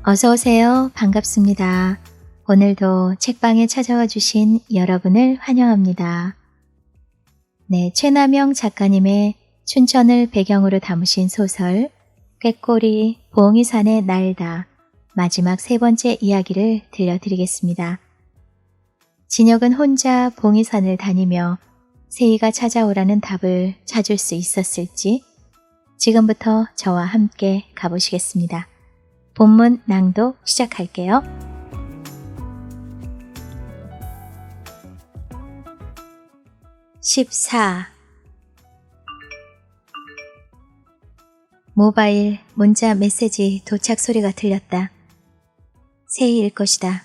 어서 오세요. 반갑습니다. 오늘도 책방에 찾아와 주신 여러분을 환영합니다. 네, 최남영 작가님의 춘천을 배경으로 담으신 소설 꾀꼬리 봉이산에 날다 마지막 세 번째 이야기를 들려드리겠습니다. 진혁은 혼자 봉이산을 다니며 세희가 찾아오라는 답을 찾을 수 있었을지 지금부터 저와 함께 가보시겠습니다. 본문 낭독 시작할게요. (14) 모바일 문자 메시지 도착 소리가 들렸다. 세희일 것이다.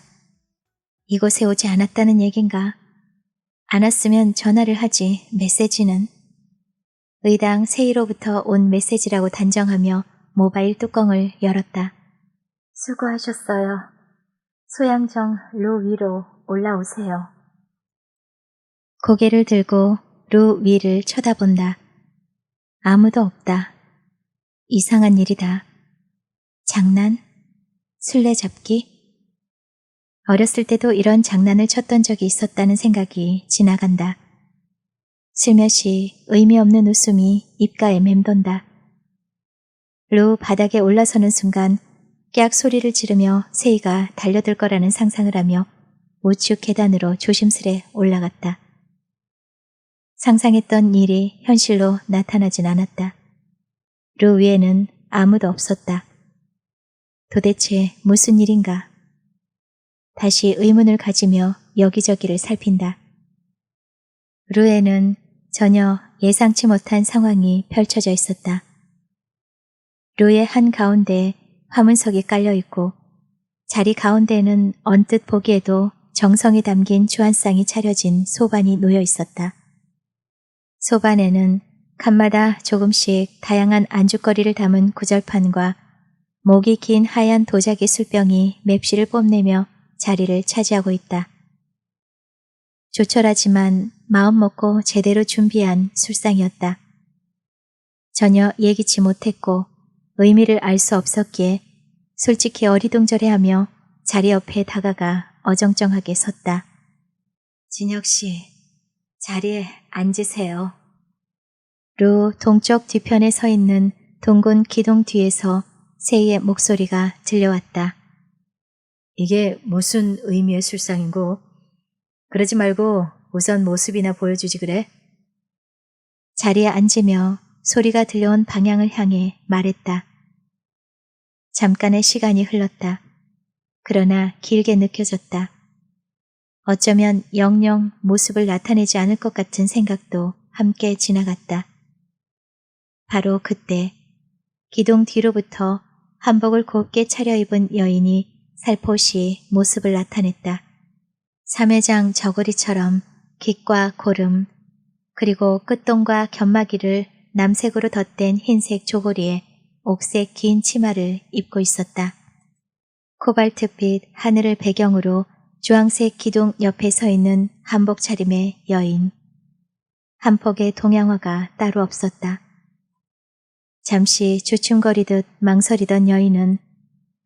이곳에 오지 않았다는 얘긴가? 안 왔으면 전화를 하지. 메시지는? 의당 세희로부터 온 메시지라고 단정하며 모바일 뚜껑을 열었다. 수고하셨어요. 소양정 루 위로 올라오세요. 고개를 들고 루 위를 쳐다본다. 아무도 없다. 이상한 일이다. 장난? 술래잡기? 어렸을 때도 이런 장난을 쳤던 적이 있었다는 생각이 지나간다. 슬며시 의미 없는 웃음이 입가에 맴돈다. 루 바닥에 올라서는 순간 깨악 소리를 지르며 세희가 달려들 거라는 상상을 하며 우측 계단으로 조심스레 올라갔다. 상상했던 일이 현실로 나타나진 않았다. 루 위에는 아무도 없었다. 도대체 무슨 일인가? 다시 의문을 가지며 여기저기를 살핀다. 루에는 전혀 예상치 못한 상황이 펼쳐져 있었다. 루의 한가운데 화문석이 깔려있고 자리 가운데에는 언뜻 보기에도 정성이 담긴 주안상이 차려진 소반이 놓여 있었다. 소반에는 칸마다 조금씩 다양한 안주거리를 담은 구절판과 목이 긴 하얀 도자기 술병이 맵시를 뽐내며 자리를 차지하고 있다. 조촐하지만 마음먹고 제대로 준비한 술상이었다. 전혀 예기치 못했고 의미를 알 수 없었기에 솔직히 어리둥절해하며 자리 옆에 다가가 어정쩡하게 섰다. 진혁씨, 자리에 앉으세요. 루 동쪽 뒤편에 서 있는 동군 기둥 뒤에서 세희의 목소리가 들려왔다. 이게 무슨 의미의 술상이고? 그러지 말고 우선 모습이나 보여주지 그래? 자리에 앉으며 소리가 들려온 방향을 향해 말했다. 잠깐의 시간이 흘렀다. 그러나 길게 느껴졌다. 어쩌면 영영 모습을 나타내지 않을 것 같은 생각도 함께 지나갔다. 바로 그때 기둥 뒤로부터 한복을 곱게 차려입은 여인이 살포시 모습을 나타냈다. 삼회장 저고리처럼 깃과 고름 그리고 끝동과 견마기를 남색으로 덧댄 흰색 조고리에 옥색 긴 치마를 입고 있었다. 코발트빛 하늘을 배경으로 주황색 기둥 옆에 서 있는 한복 차림의 여인. 한 폭의 동양화가 따로 없었다. 잠시 주춤거리듯 망설이던 여인은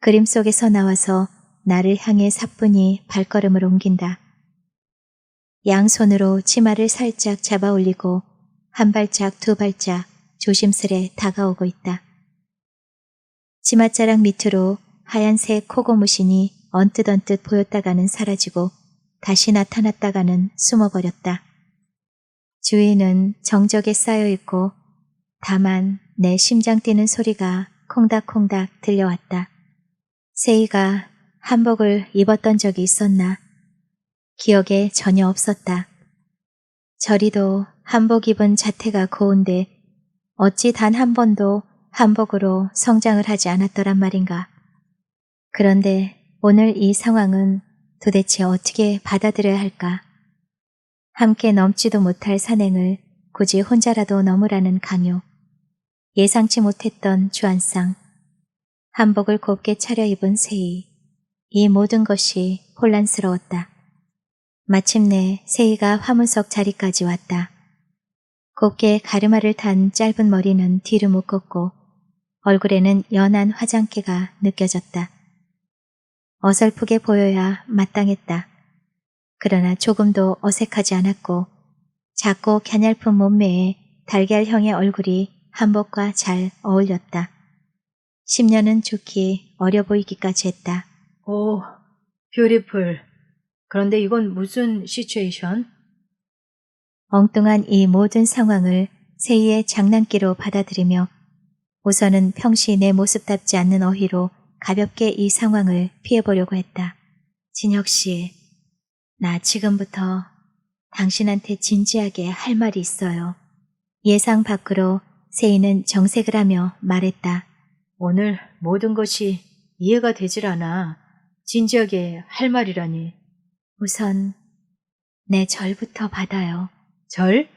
그림 속에서 나와서 나를 향해 사뿐히 발걸음을 옮긴다. 양손으로 치마를 살짝 잡아 올리고 한 발짝 두 발짝 조심스레 다가오고 있다. 치맛자락 밑으로 하얀색 코고무신이 언뜻 보였다가는 사라지고 다시 나타났다가는 숨어버렸다. 주위는 정적에 쌓여있고 다만 내 심장 뛰는 소리가 콩닥콩닥 들려왔다. 세희가 한복을 입었던 적이 있었나? 기억에 전혀 없었다. 저리도 한복 입은 자태가 고운데 어찌 단 한 번도 한복으로 성장을 하지 않았더란 말인가. 그런데 오늘 이 상황은 도대체 어떻게 받아들여야 할까? 함께 넘지도 못할 산행을 굳이 혼자라도 넘으라는 강요. 예상치 못했던 주안상. 한복을 곱게 차려입은 세희. 이 모든 것이 혼란스러웠다. 마침내 세희가 화문석 자리까지 왔다. 곱게 가르마를 탄 짧은 머리는 뒤로 묶었고 얼굴에는 연한 화장기가 느껴졌다. 어설프게 보여야 마땅했다. 그러나 조금도 어색하지 않았고 작고 갸냘픈 몸매에 달걀형의 얼굴이 한복과 잘 어울렸다. 10년은 좋기 어려 보이기까지 했다. 오, 뷰티풀. 그런데 이건 무슨 시츄에이션? 엉뚱한 이 모든 상황을 세이의 장난기로 받아들이며 우선은 평시 내 모습답지 않는 어휘로 가볍게 이 상황을 피해보려고 했다. 진혁 씨, 나 지금부터 당신한테 진지하게 할 말이 있어요. 예상 밖으로 세이는 정색을 하며 말했다. 오늘 모든 것이 이해가 되질 않아. 진지하게 할 말이라니. 우선 내 절부터 받아요. 절?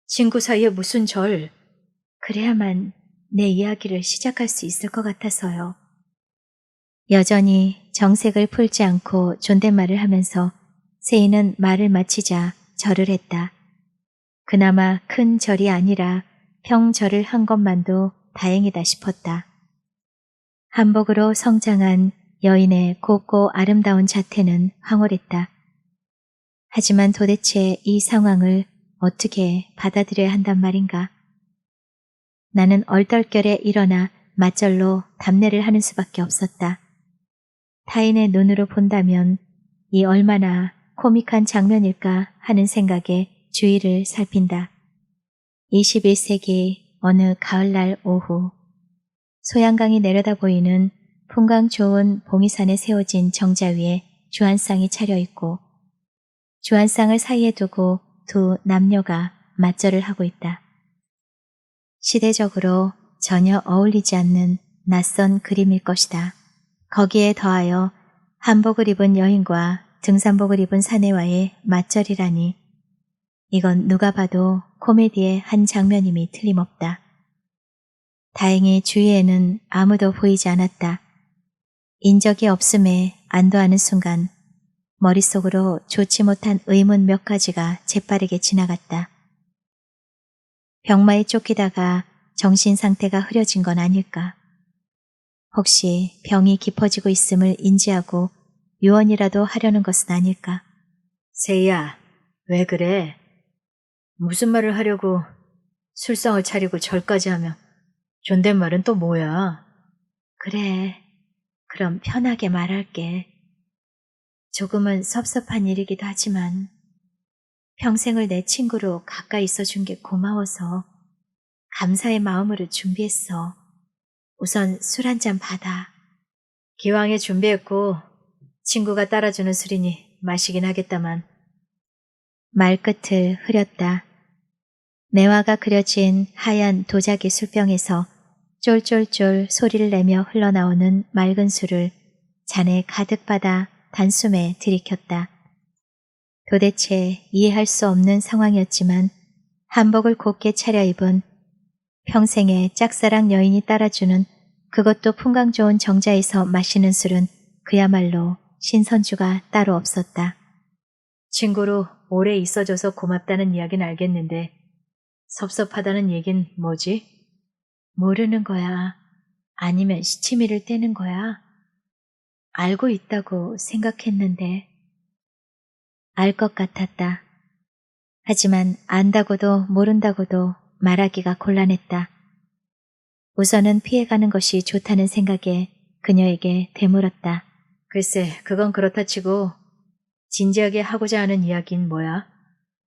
친구 사이에 무슨 절? 그래야만 내 이야기를 시작할 수 있을 것 같아서요. 여전히 정색을 풀지 않고 존댓말을 하면서 세이는 말을 마치자 절을 했다. 그나마 큰 절이 아니라 평절을 한 것만도 다행이다 싶었다. 한복으로 성장한 여인의 곱고 아름다운 자태는 황홀했다. 하지만 도대체 이 상황을 어떻게 받아들여야 한단 말인가? 나는 얼떨결에 일어나 맞절로 답례를 하는 수밖에 없었다. 타인의 눈으로 본다면 이 얼마나 코믹한 장면일까 하는 생각에 주위를 살핀다. 21세기 어느 가을날 오후 소양강이 내려다 보이는 풍광 좋은 봉이산에 세워진 정자 위에 주안상이 차려있고 주안상을 사이에 두고 두 남녀가 맞절을 하고 있다. 시대적으로 전혀 어울리지 않는 낯선 그림일 것이다. 거기에 더하여 한복을 입은 여인과 등산복을 입은 사내와의 맞절이라니 이건 누가 봐도 코미디의 한 장면임이 틀림없다. 다행히 주위에는 아무도 보이지 않았다. 인적이 없음에 안도하는 순간 머릿속으로 좋지 못한 의문 몇 가지가 재빠르게 지나갔다. 병마에 쫓기다가 정신 상태가 흐려진 건 아닐까? 혹시 병이 깊어지고 있음을 인지하고 유언이라도 하려는 것은 아닐까? 세이야, 왜 그래? 무슨 말을 하려고 술상을 차리고 절까지 하며 존댓말은 또 뭐야? 그래, 그럼 편하게 말할게. 조금은 섭섭한 일이기도 하지만 평생을 내 친구로 가까이 있어준 게 고마워서 감사의 마음으로 준비했어. 우선 술 한 잔 받아. 기왕에 준비했고 친구가 따라주는 술이니 마시긴 하겠다만. 말끝을 흐렸다. 매화가 그려진 하얀 도자기 술병에서 쫄쫄쫄 소리를 내며 흘러나오는 맑은 술을 잔에 가득 받아 단숨에 들이켰다. 도대체 이해할 수 없는 상황이었지만 한복을 곱게 차려입은 평생의 짝사랑 여인이 따라주는 그것도 풍광 좋은 정자에서 마시는 술은 그야말로 신선주가 따로 없었다. 친구로 오래 있어줘서 고맙다는 이야기는 알겠는데 섭섭하다는 얘긴 뭐지? 모르는 거야. 아니면 시치미를 떼는 거야. 알고 있다고 생각했는데 알 것 같았다. 하지만 안다고도 모른다고도 말하기가 곤란했다. 우선은 피해가는 것이 좋다는 생각에 그녀에게 되물었다. 글쎄, 그건 그렇다 치고 진지하게 하고자 하는 이야기는 뭐야?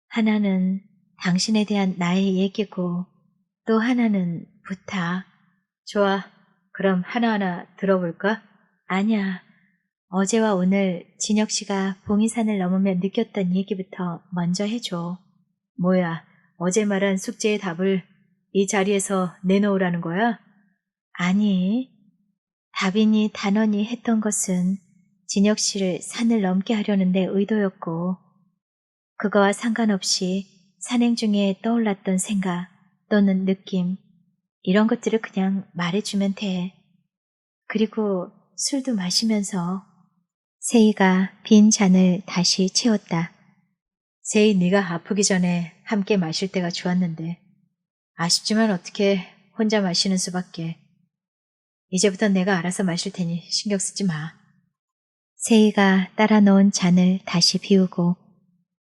하나는 당신에 대한 나의 얘기고 또 하나는 부탁. 좋아, 그럼 하나하나 들어볼까? 아니야. 어제와 오늘 진혁 씨가 봉이산을 넘으며 느꼈던 얘기부터 먼저 해줘. 뭐야, 어제 말한 숙제의 답을 이 자리에서 내놓으라는 거야? 아니, 다빈이 단원이 했던 것은 진혁 씨를 산을 넘게 하려는 내 의도였고 그거와 상관없이 산행 중에 떠올랐던 생각 또는 느낌 이런 것들을 그냥 말해주면 돼. 그리고 술도 마시면서 세이가 빈 잔을 다시 채웠다. 세이 네가 아프기 전에 함께 마실 때가 좋았는데 아쉽지만 어떻게 혼자 마시는 수밖에. 이제부터 내가 알아서 마실 테니 신경 쓰지 마. 세희가 따라 놓은 잔을 다시 비우고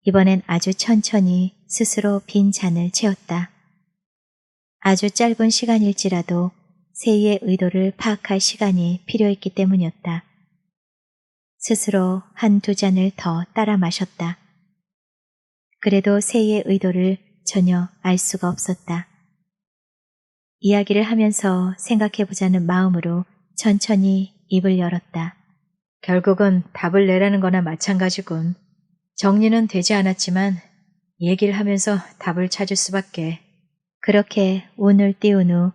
이번엔 아주 천천히 스스로 빈 잔을 채웠다. 아주 짧은 시간일지라도 세희의 의도를 파악할 시간이 필요했기 때문이었다. 스스로 한두 잔을 더 따라 마셨다. 그래도 세희의 의도를 전혀 알 수가 없었다. 이야기를 하면서 생각해보자는 마음으로 천천히 입을 열었다. 결국은 답을 내라는 거나 마찬가지군. 정리는 되지 않았지만 얘기를 하면서 답을 찾을 수밖에. 그렇게 운을 띄운 후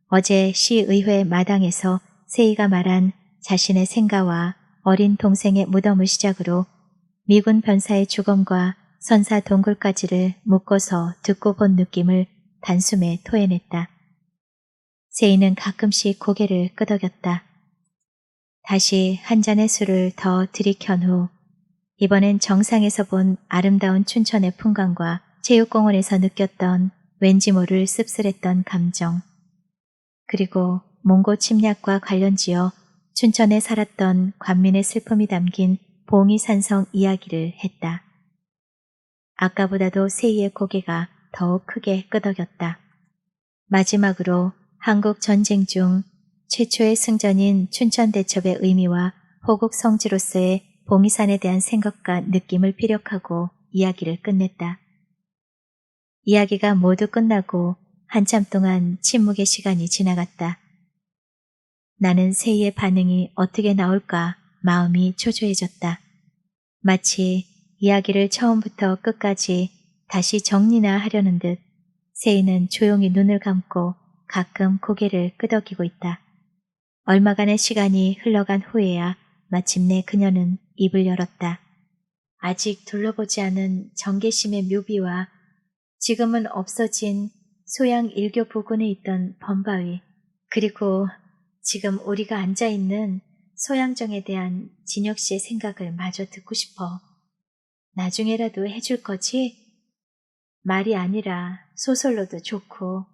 어제 시의회 마당에서 세희가 말한 자신의 생가와 어린 동생의 무덤을 시작으로 미군 변사의 죽음과 선사 동굴까지를 묶어서 듣고 본 느낌을 단숨에 토해냈다. 세희는 가끔씩 고개를 끄덕였다. 다시 한 잔의 술을 더 들이켠 후 이번엔 정상에서 본 아름다운 춘천의 풍광과 체육공원에서 느꼈던 왠지 모를 씁쓸했던 감정, 그리고 몽고 침략과 관련지어 춘천에 살았던 관민의 슬픔이 담긴 봉이산성 이야기를 했다. 아까보다도 세희의 고개가 더욱 크게 끄덕였다. 마지막으로 한국 전쟁 중 최초의 승전인 춘천대첩의 의미와 호국 성지로서의 봉이산에 대한 생각과 느낌을 피력하고 이야기를 끝냈다. 이야기가 모두 끝나고 한참 동안 침묵의 시간이 지나갔다. 나는 세희의 반응이 어떻게 나올까 마음이 초조해졌다. 마치 이야기를 처음부터 끝까지 다시 정리나 하려는 듯 세희는 조용히 눈을 감고 가끔 고개를 끄덕이고 있다. 얼마간의 시간이 흘러간 후에야 마침내 그녀는 입을 열었다. 아직 둘러보지 않은 정계심의 묘비와 지금은 없어진 소양 일교 부근에 있던 범바위, 그리고 지금 우리가 앉아있는 소양정에 대한 진혁 씨의 생각을 마저 듣고 싶어. 나중에라도 해줄 거지? 말이 아니라 소설로도 좋고.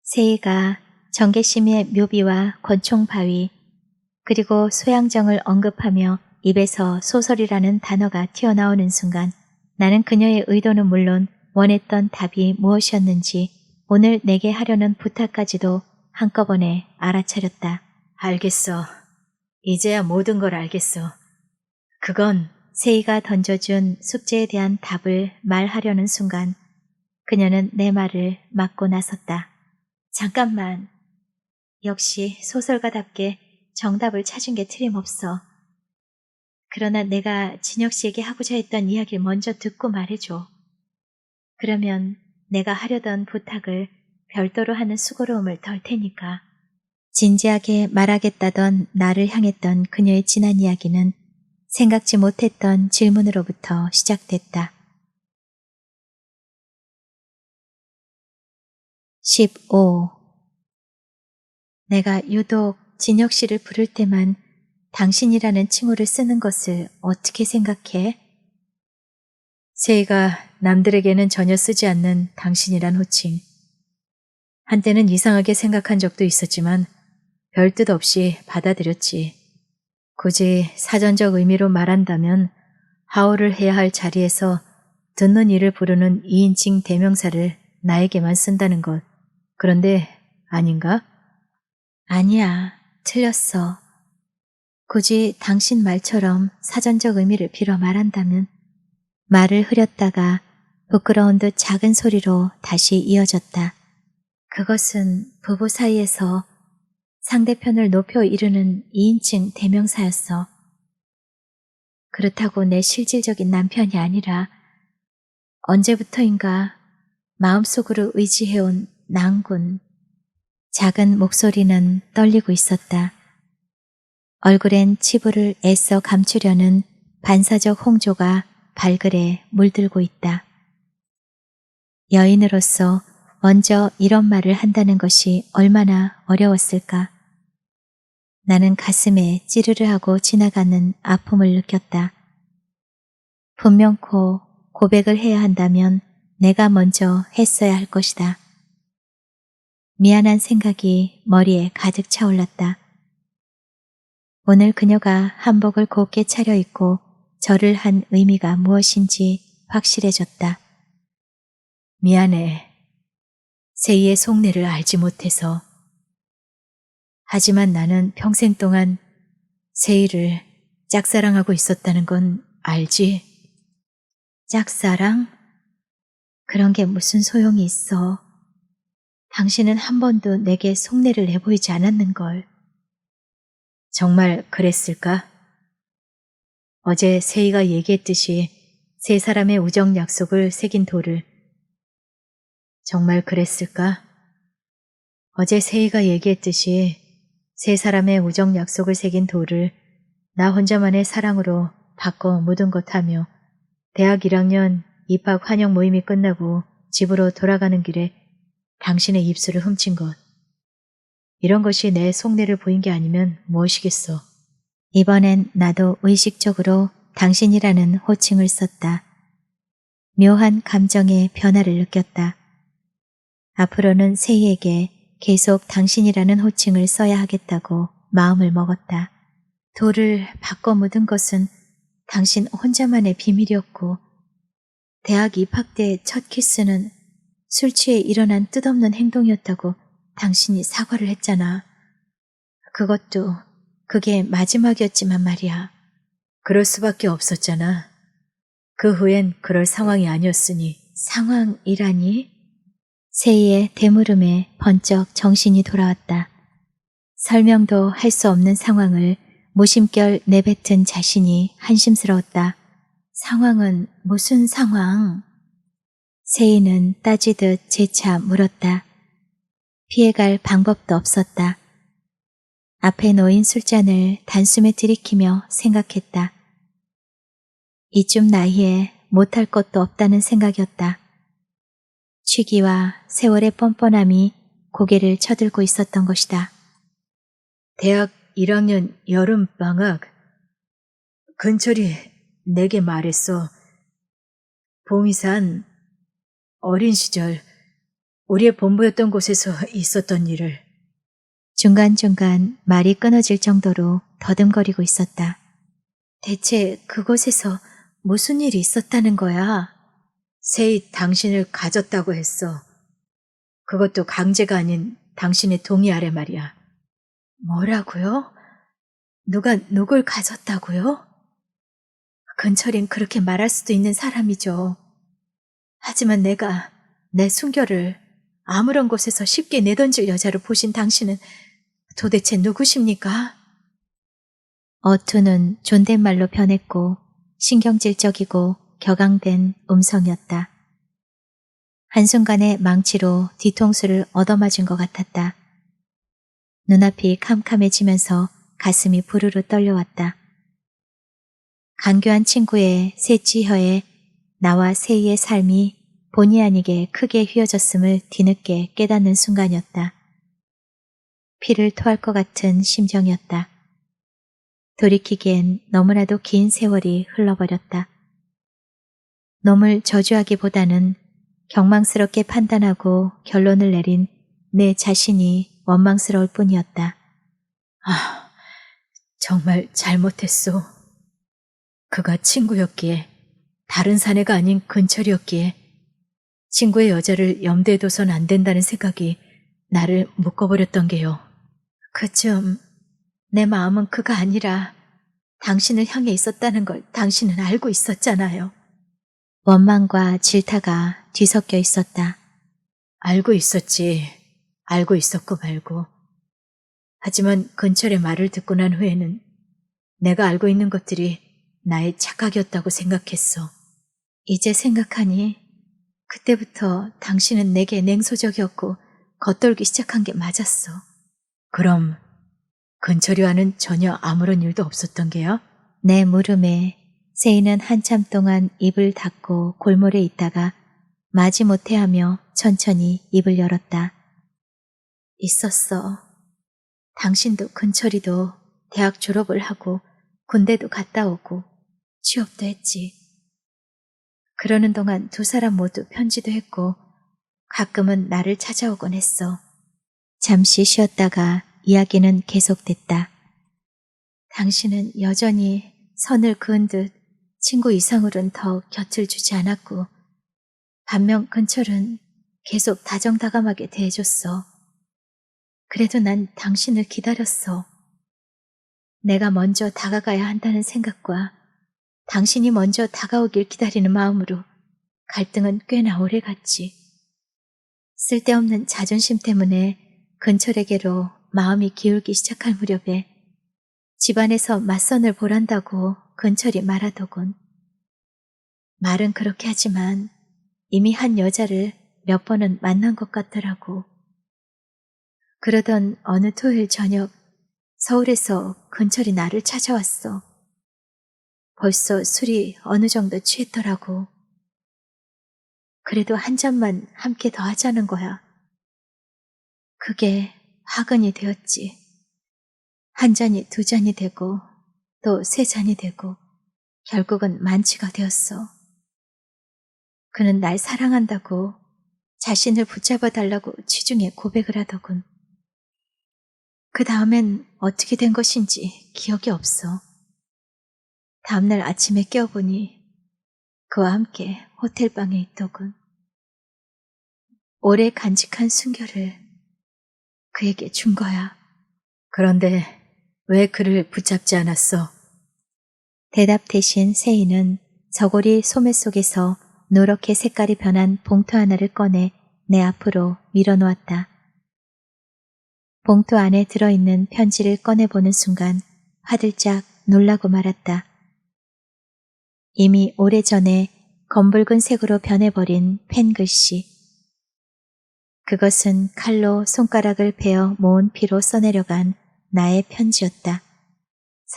세희가 정계심의 묘비와 권총바위 그리고 소양정을 언급하며 입에서 소설이라는 단어가 튀어나오는 순간 나는 그녀의 의도는 물론 원했던 답이 무엇이었는지 오늘 내게 하려는 부탁까지도 한꺼번에 알아차렸다. 알겠어. 이제야 모든 걸 알겠어. 그건 세희가 던져준 숙제에 대한 답을 말하려는 순간 그녀는 내 말을 막고 나섰다. 잠깐만. 역시 소설가답게 정답을 찾은 게 틀림없어. 그러나 내가 진혁 씨에게 하고자 했던 이야기를 먼저 듣고 말해줘. 그러면 내가 하려던 부탁을 별도로 하는 수고로움을 덜 테니까. 진지하게 말하겠다던 나를 향했던 그녀의 지난 이야기는 생각지 못했던 질문으로부터 시작됐다. 15. 내가 유독 진혁 씨를 부를 때만 당신이라는 칭호를 쓰는 것을 어떻게 생각해? 세희가 남들에게는 전혀 쓰지 않는 당신이란 호칭. 한때는 이상하게 생각한 적도 있었지만 별 뜻 없이 받아들였지. 굳이 사전적 의미로 말한다면 하호를 해야 할 자리에서 듣는 이를 부르는 2인칭 대명사를 나에게만 쓴다는 것. 그런데 아닌가? 아니야, 틀렸어. 굳이 당신 말처럼 사전적 의미를 빌어 말한다면 말을 흐렸다가 부끄러운 듯 작은 소리로 다시 이어졌다. 그것은 부부 사이에서 상대편을 높여 이르는 2인칭 대명사였어. 그렇다고 내 실질적인 남편이 아니라 언제부터인가 마음속으로 의지해온 낭군. 작은 목소리는 떨리고 있었다. 얼굴엔 치부를 애써 감추려는 반사적 홍조가 발글에 물들고 있다. 여인으로서 먼저 이런 말을 한다는 것이 얼마나 어려웠을까. 나는 가슴에 찌르르 하고 지나가는 아픔을 느꼈다. 분명코 고백을 해야 한다면 내가 먼저 했어야 할 것이다. 미안한 생각이 머리에 가득 차올랐다. 오늘 그녀가 한복을 곱게 차려입고 절을 한 의미가 무엇인지 확실해졌다. 미안해. 세희의 속내를 알지 못해서. 하지만 나는 평생 동안 세희를 짝사랑하고 있었다는 건 알지? 짝사랑? 그런 게 무슨 소용이 있어. 당신은 한 번도 내게 속내를 내보이지 않았는걸. 정말 그랬을까? 어제 세희가 얘기했듯이 세 사람의 우정 약속을 새긴 돌을. 정말 그랬을까? 어제 세희가 얘기했듯이 세 사람의 우정 약속을 새긴 돌을 나 혼자만의 사랑으로 바꿔 묻은 것 하며 대학 1학년 입학 환영 모임이 끝나고 집으로 돌아가는 길에 당신의 입술을 훔친 것. 이런 것이 내 속내를 보인 게 아니면 무엇이겠어. 이번엔 나도 의식적으로 당신이라는 호칭을 썼다. 묘한 감정의 변화를 느꼈다. 앞으로는 세희에게 계속 당신이라는 호칭을 써야 하겠다고 마음을 먹었다. 돌을 바꿔 묻은 것은 당신 혼자만의 비밀이었고 대학 입학 때 첫 키스는 술 취해 일어난 뜻없는 행동이었다고 당신이 사과를 했잖아. 그것도 그게 마지막이었지만 말이야. 그럴 수밖에 없었잖아. 그 후엔 그럴 상황이 아니었으니. 상황이라니? 세희의 대물음에 번쩍 정신이 돌아왔다. 설명도 할 수 없는 상황을 무심결 내뱉은 자신이 한심스러웠다. 상황은 무슨 상황? 세희는 따지듯 재차 물었다. 피해갈 방법도 없었다. 앞에 놓인 술잔을 단숨에 들이키며 생각했다. 이쯤 나이에 못할 것도 없다는 생각이었다. 취기와 세월의 뻔뻔함이 고개를 쳐들고 있었던 것이다. 대학 1학년 여름방학. 근철이 내게 말했어. 봉이산 어린 시절 우리의 본부였던 곳에서 있었던 일을. 중간중간 말이 끊어질 정도로 더듬거리고 있었다. 대체 그곳에서 무슨 일이 있었다는 거야? 세희 당신을 가졌다고 했어. 그것도 강제가 아닌 당신의 동의 아래 말이야. 뭐라고요? 누가 누굴 가졌다고요? 근철인 그렇게 말할 수도 있는 사람이죠. 하지만 내가 내 순결을 아무런 곳에서 쉽게 내던질 여자로 보신 당신은 도대체 누구십니까? 어투는 존댓말로 변했고 신경질적이고 격앙된 음성이었다. 한순간에 망치로 뒤통수를 얻어맞은 것 같았다. 눈앞이 캄캄해지면서 가슴이 부르르 떨려왔다. 간교한 친구의 새치혀에 나와 세희의 삶이 본의 아니게 크게 휘어졌음을 뒤늦게 깨닫는 순간이었다. 피를 토할 것 같은 심정이었다. 돌이키기엔 너무나도 긴 세월이 흘러버렸다. 놈을 저주하기보다는 경망스럽게 판단하고 결론을 내린 내 자신이 원망스러울 뿐이었다. 아, 정말 잘못했소. 그가 친구였기에, 다른 사내가 아닌 근철이었기에 친구의 여자를 염두에 둬선 안 된다는 생각이 나를 묶어버렸던 게요. 그쯤 내 마음은 그가 아니라 당신을 향해 있었다는 걸 당신은 알고 있었잖아요. 원망과 질타가 뒤섞여 있었다. 알고 있었지. 알고 있었고 말고. 하지만 근철의 말을 듣고 난 후에는 내가 알고 있는 것들이 나의 착각이었다고 생각했어. 이제 생각하니 그때부터 당신은 내게 냉소적이었고 겉돌기 시작한 게 맞았어. 그럼 근철이와는 전혀 아무런 일도 없었던 게요? 내 물음에 세희는 한참 동안 입을 닫고 골몰에 있다가 마지못해 하며 천천히 입을 열었다. 있었어. 당신도 근철이도 대학 졸업을 하고 군대도 갔다 오고 취업도 했지. 그러는 동안 두 사람 모두 편지도 했고 가끔은 나를 찾아오곤 했어. 잠시 쉬었다가 이야기는 계속됐다. 당신은 여전히 선을 그은 듯 친구 이상으론 더 곁을 주지 않았고, 반면 근철은 계속 다정다감하게 대해줬어. 그래도 난 당신을 기다렸어. 내가 먼저 다가가야 한다는 생각과 당신이 먼저 다가오길 기다리는 마음으로 갈등은 꽤나 오래 갔지. 쓸데없는 자존심 때문에 근철에게로 마음이 기울기 시작할 무렵에 집안에서 맞선을 보란다고 근철이 말하더군. 말은 그렇게 하지만 이미 한 여자를 몇 번은 만난 것 같더라고. 그러던 어느 토요일 저녁 서울에서 근철이 나를 찾아왔어. 벌써 술이 어느 정도 취했더라고. 그래도 한 잔만 함께 더 하자는 거야. 그게 화근이 되었지. 한 잔이 두 잔이 되고 또 세 잔이 되고 결국은 만취가 되었어. 그는 날 사랑한다고 자신을 붙잡아 달라고 지중해 고백을 하더군. 그 다음엔 어떻게 된 것인지 기억이 없어. 다음날 아침에 깨어보니 그와 함께 호텔방에 있더군. 오래 간직한 순결을 그에게 준 거야. 그런데 왜 그를 붙잡지 않았어? 대답 대신 세인은 저고리 소매 속에서 노랗게 색깔이 변한 봉투 하나를 꺼내 내 앞으로 밀어놓았다. 봉투 안에 들어있는 편지를 꺼내보는 순간 화들짝 놀라고 말았다. 이미 오래전에 검붉은 색으로 변해버린 펜글씨. 그것은 칼로 손가락을 베어 모은 피로 써내려간 나의 편지였다.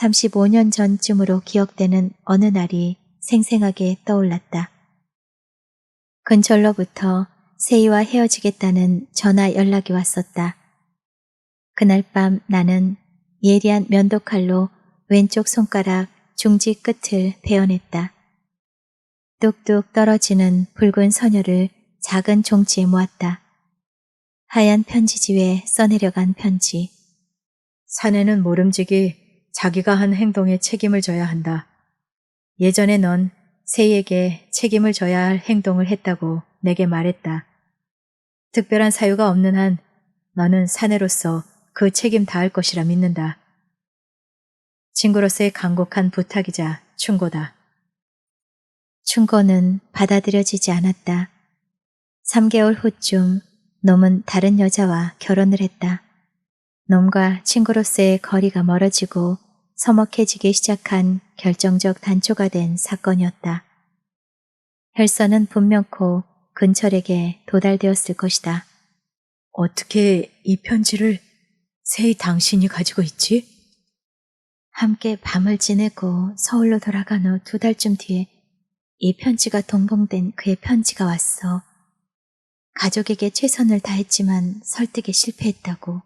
35년 전쯤으로 기억되는 어느 날이 생생하게 떠올랐다. 근철로부터 세희와 헤어지겠다는 전화 연락이 왔었다. 그날 밤 나는 예리한 면도칼로 왼쪽 손가락 중지 끝을 베어냈다. 뚝뚝 떨어지는 붉은 선혈을 작은 종지에 모았다. 하얀 편지지에 써내려간 편지. 사내는 모름지기 자기가 한 행동에 책임을 져야 한다. 예전에 넌 세희에게 책임을 져야 할 행동을 했다고 내게 말했다. 특별한 사유가 없는 한 너는 사내로서 그 책임 다할 것이라 믿는다. 친구로서의 간곡한 부탁이자 충고다. 충고는 받아들여지지 않았다. 3개월 후쯤 놈은 다른 여자와 결혼을 했다. 놈과 친구로서의 거리가 멀어지고 서먹해지기 시작한 결정적 단초가 된 사건이었다. 혈서는 분명코 근철에게 도달되었을 것이다. 어떻게 이 편지를 세희 당신이 가지고 있지? 함께 밤을 지내고 서울로 돌아간 후 2달쯤 뒤에 이 편지가 동봉된 그의 편지가 왔어. 가족에게 최선을 다했지만 설득에 실패했다고.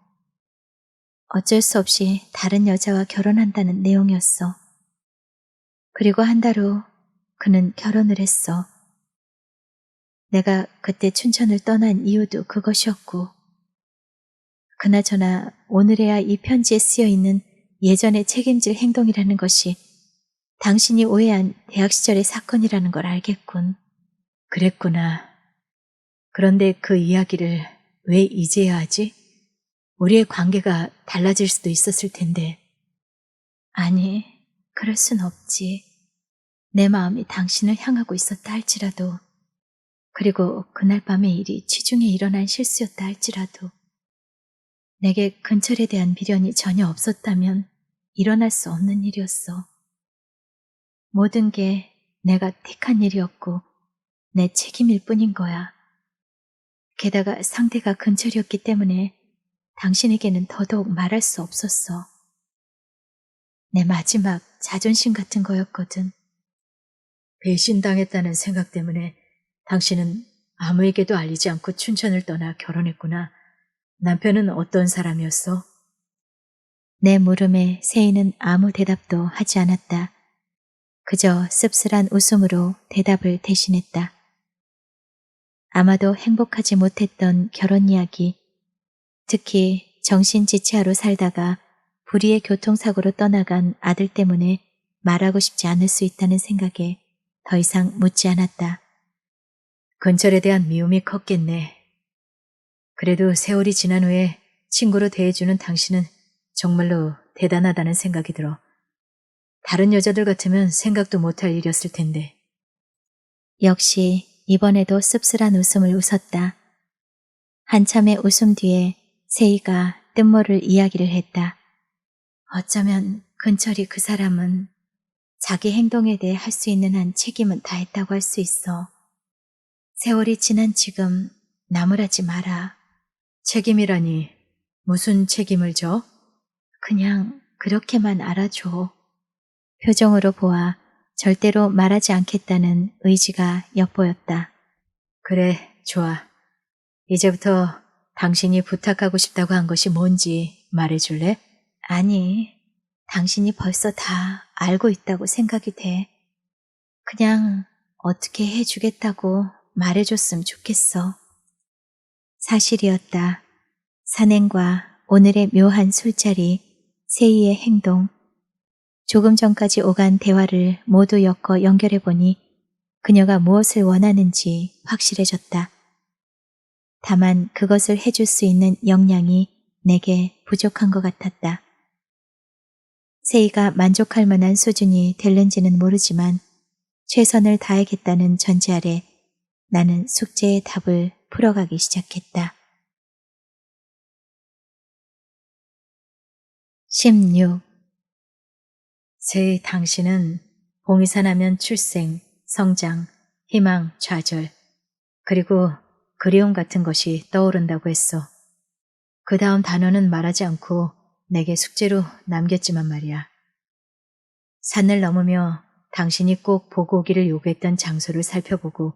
어쩔 수 없이 다른 여자와 결혼한다는 내용이었어. 그리고 한 달 후 그는 결혼을 했어. 내가 그때 춘천을 떠난 이유도 그것이었고, 그나저나 오늘에야 이 편지에 쓰여있는 예전에 책임질 행동이라는 것이 당신이 오해한 대학 시절의 사건이라는 걸 알겠군. 그랬구나. 그런데 그 이야기를 왜 이제야 하지? 우리의 관계가 달라질 수도 있었을 텐데. 아니, 그럴 순 없지. 내 마음이 당신을 향하고 있었다 할지라도, 그리고 그날 밤의 일이 취중에 일어난 실수였다 할지라도, 내게 근철에 대한 미련이 전혀 없었다면 일어날 수 없는 일이었어. 모든 게 내가 택한 일이었고 내 책임일 뿐인 거야. 게다가 상대가 근철이었기 때문에 당신에게는 더더욱 말할 수 없었어. 내 마지막 자존심 같은 거였거든. 배신당했다는 생각 때문에 당신은 아무에게도 알리지 않고 춘천을 떠나 결혼했구나. 남편은 어떤 사람이었어? 내 물음에 세희는 아무 대답도 하지 않았다. 그저 씁쓸한 웃음으로 대답을 대신했다. 아마도 행복하지 못했던 결혼 이야기, 특히 정신지체하로 살다가 불의의 교통사고로 떠나간 아들 때문에 말하고 싶지 않을 수 있다는 생각에 더 이상 묻지 않았다. 근철에 대한 미움이 컸겠네. 그래도 세월이 지난 후에 친구로 대해주는 당신은 정말로 대단하다는 생각이 들어. 다른 여자들 같으면 생각도 못할 일이었을 텐데. 역시 이번에도 씁쓸한 웃음을 웃었다. 한참의 웃음 뒤에 세희가 뜻모를 이야기를 했다. 어쩌면 근철이 그 사람은 자기 행동에 대해 할 수 있는 한 책임은 다했다고 할 수 있어. 세월이 지난 지금 나무라지 마라. 책임이라니 무슨 책임을 져? 그냥 그렇게만 알아줘. 표정으로 보아 절대로 말하지 않겠다는 의지가 엿보였다. 그래, 좋아. 이제부터 당신이 부탁하고 싶다고 한 것이 뭔지 말해줄래? 아니, 당신이 벌써 다 알고 있다고 생각이 돼. 그냥 어떻게 해주겠다고 말해줬으면 좋겠어. 사실이었다. 산행과 오늘의 묘한 술자리, 세희의 행동, 조금 전까지 오간 대화를 모두 엮어 연결해보니 그녀가 무엇을 원하는지 확실해졌다. 다만 그것을 해줄 수 있는 역량이 내게 부족한 것 같았다. 세희가 만족할 만한 수준이 될는지는 모르지만 최선을 다하겠다는 전제 아래 나는 숙제의 답을 풀어가기 시작했다. 16. 세희 당신은 봉이산 하면 출생, 성장, 희망, 좌절, 그리고 그리움 같은 것이 떠오른다고 했어. 그 다음 단어는 말하지 않고 내게 숙제로 남겼지만 말이야. 산을 넘으며 당신이 꼭 보고 오기를 요구했던 장소를 살펴보고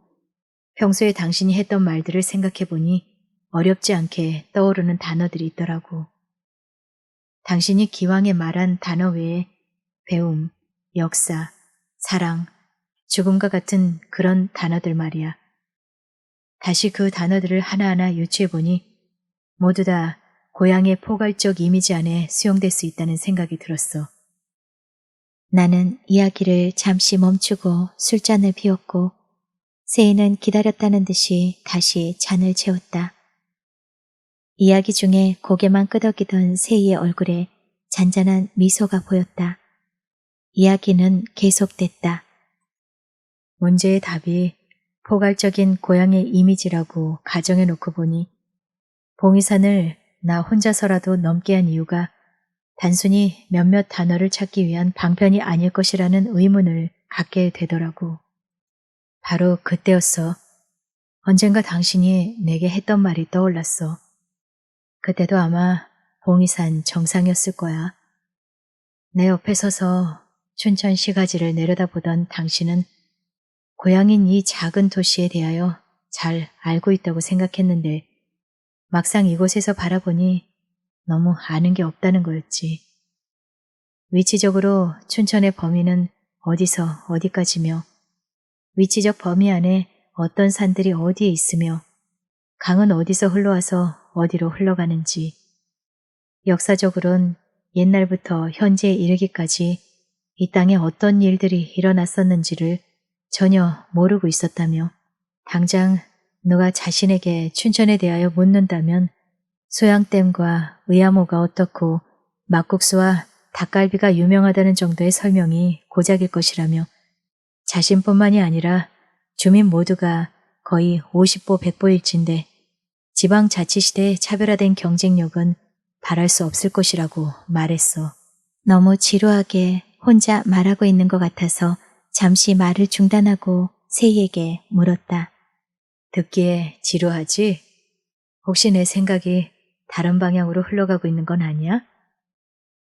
평소에 당신이 했던 말들을 생각해보니 어렵지 않게 떠오르는 단어들이 있더라고. 당신이 기왕에 말한 단어 외에 배움, 역사, 사랑, 죽음과 같은 그런 단어들 말이야. 다시 그 단어들을 하나하나 유추해보니 모두 다 고향의 포괄적 이미지 안에 수용될 수 있다는 생각이 들었어. 나는 이야기를 잠시 멈추고 술잔을 비웠고 세희는 기다렸다는 듯이 다시 잔을 채웠다. 이야기 중에 고개만 끄덕이던 세희의 얼굴에 잔잔한 미소가 보였다. 이야기는 계속됐다. 문제의 답이 포괄적인 고향의 이미지라고 가정해놓고 보니 봉이산을 나 혼자서라도 넘게 한 이유가 단순히 몇몇 단어를 찾기 위한 방편이 아닐 것이라는 의문을 갖게 되더라고. 바로 그때였어. 언젠가 당신이 내게 했던 말이 떠올랐어. 그때도 아마 봉이산 정상이었을 거야. 내 옆에 서서 춘천 시가지를 내려다보던 당신은 고향인 이 작은 도시에 대하여 잘 알고 있다고 생각했는데 막상 이곳에서 바라보니 너무 아는 게 없다는 거였지. 위치적으로 춘천의 범위는 어디서 어디까지며 위치적 범위 안에 어떤 산들이 어디에 있으며 강은 어디서 흘러와서 어디로 흘러가는지 역사적으론 옛날부터 현재에 이르기까지 이 땅에 어떤 일들이 일어났었는지를 전혀 모르고 있었다며 당장 누가 자신에게 춘천에 대하여 묻는다면 소양댐과 의암호가 어떻고 막국수와 닭갈비가 유명하다는 정도의 설명이 고작일 것이라며 자신뿐만이 아니라 주민 모두가 거의 50보 100보일진데 지방자치시대의 차별화된 경쟁력은 바랄 수 없을 것이라고 말했어. 너무 지루하게 혼자 말하고 있는 것 같아서 잠시 말을 중단하고 세희에게 물었다. 듣기에 지루하지? 혹시 내 생각이 다른 방향으로 흘러가고 있는 건 아니야?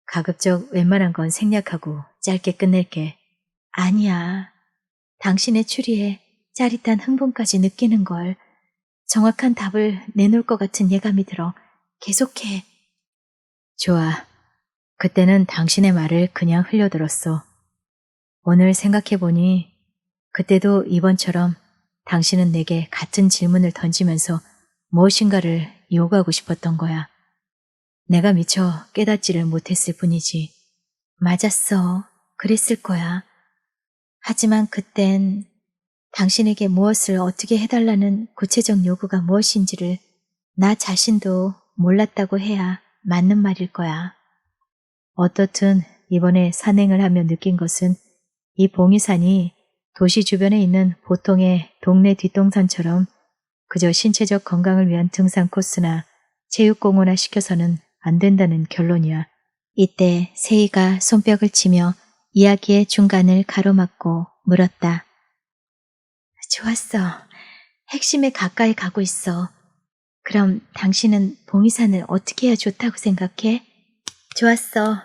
가급적 웬만한 건 생략하고 짧게 끝낼게. 아니야. 당신의 추리에 짜릿한 흥분까지 느끼는 걸 정확한 답을 내놓을 것 같은 예감이 들어. 계속해. 좋아. 그때는 당신의 말을 그냥 흘려들었어. 오늘 생각해보니 그때도 이번처럼 당신은 내게 같은 질문을 던지면서 무엇인가를 요구하고 싶었던 거야. 내가 미처 깨닫지를 못했을 뿐이지. 맞았어. 그랬을 거야. 하지만 그땐 당신에게 무엇을 어떻게 해달라는 구체적 요구가 무엇인지를 나 자신도 몰랐다고 해야 맞는 말일 거야. 어떻든 이번에 산행을 하며 느낀 것은 이 봉이산이 도시 주변에 있는 보통의 동네 뒷동산처럼 그저 신체적 건강을 위한 등산 코스나 체육공원화 시켜서는 안 된다는 결론이야. 이때 세희가 손뼉을 치며 이야기의 중간을 가로막고 물었다. 좋았어. 핵심에 가까이 가고 있어. 그럼 당신은 봉이산을 어떻게 해야 좋다고 생각해? 좋았어.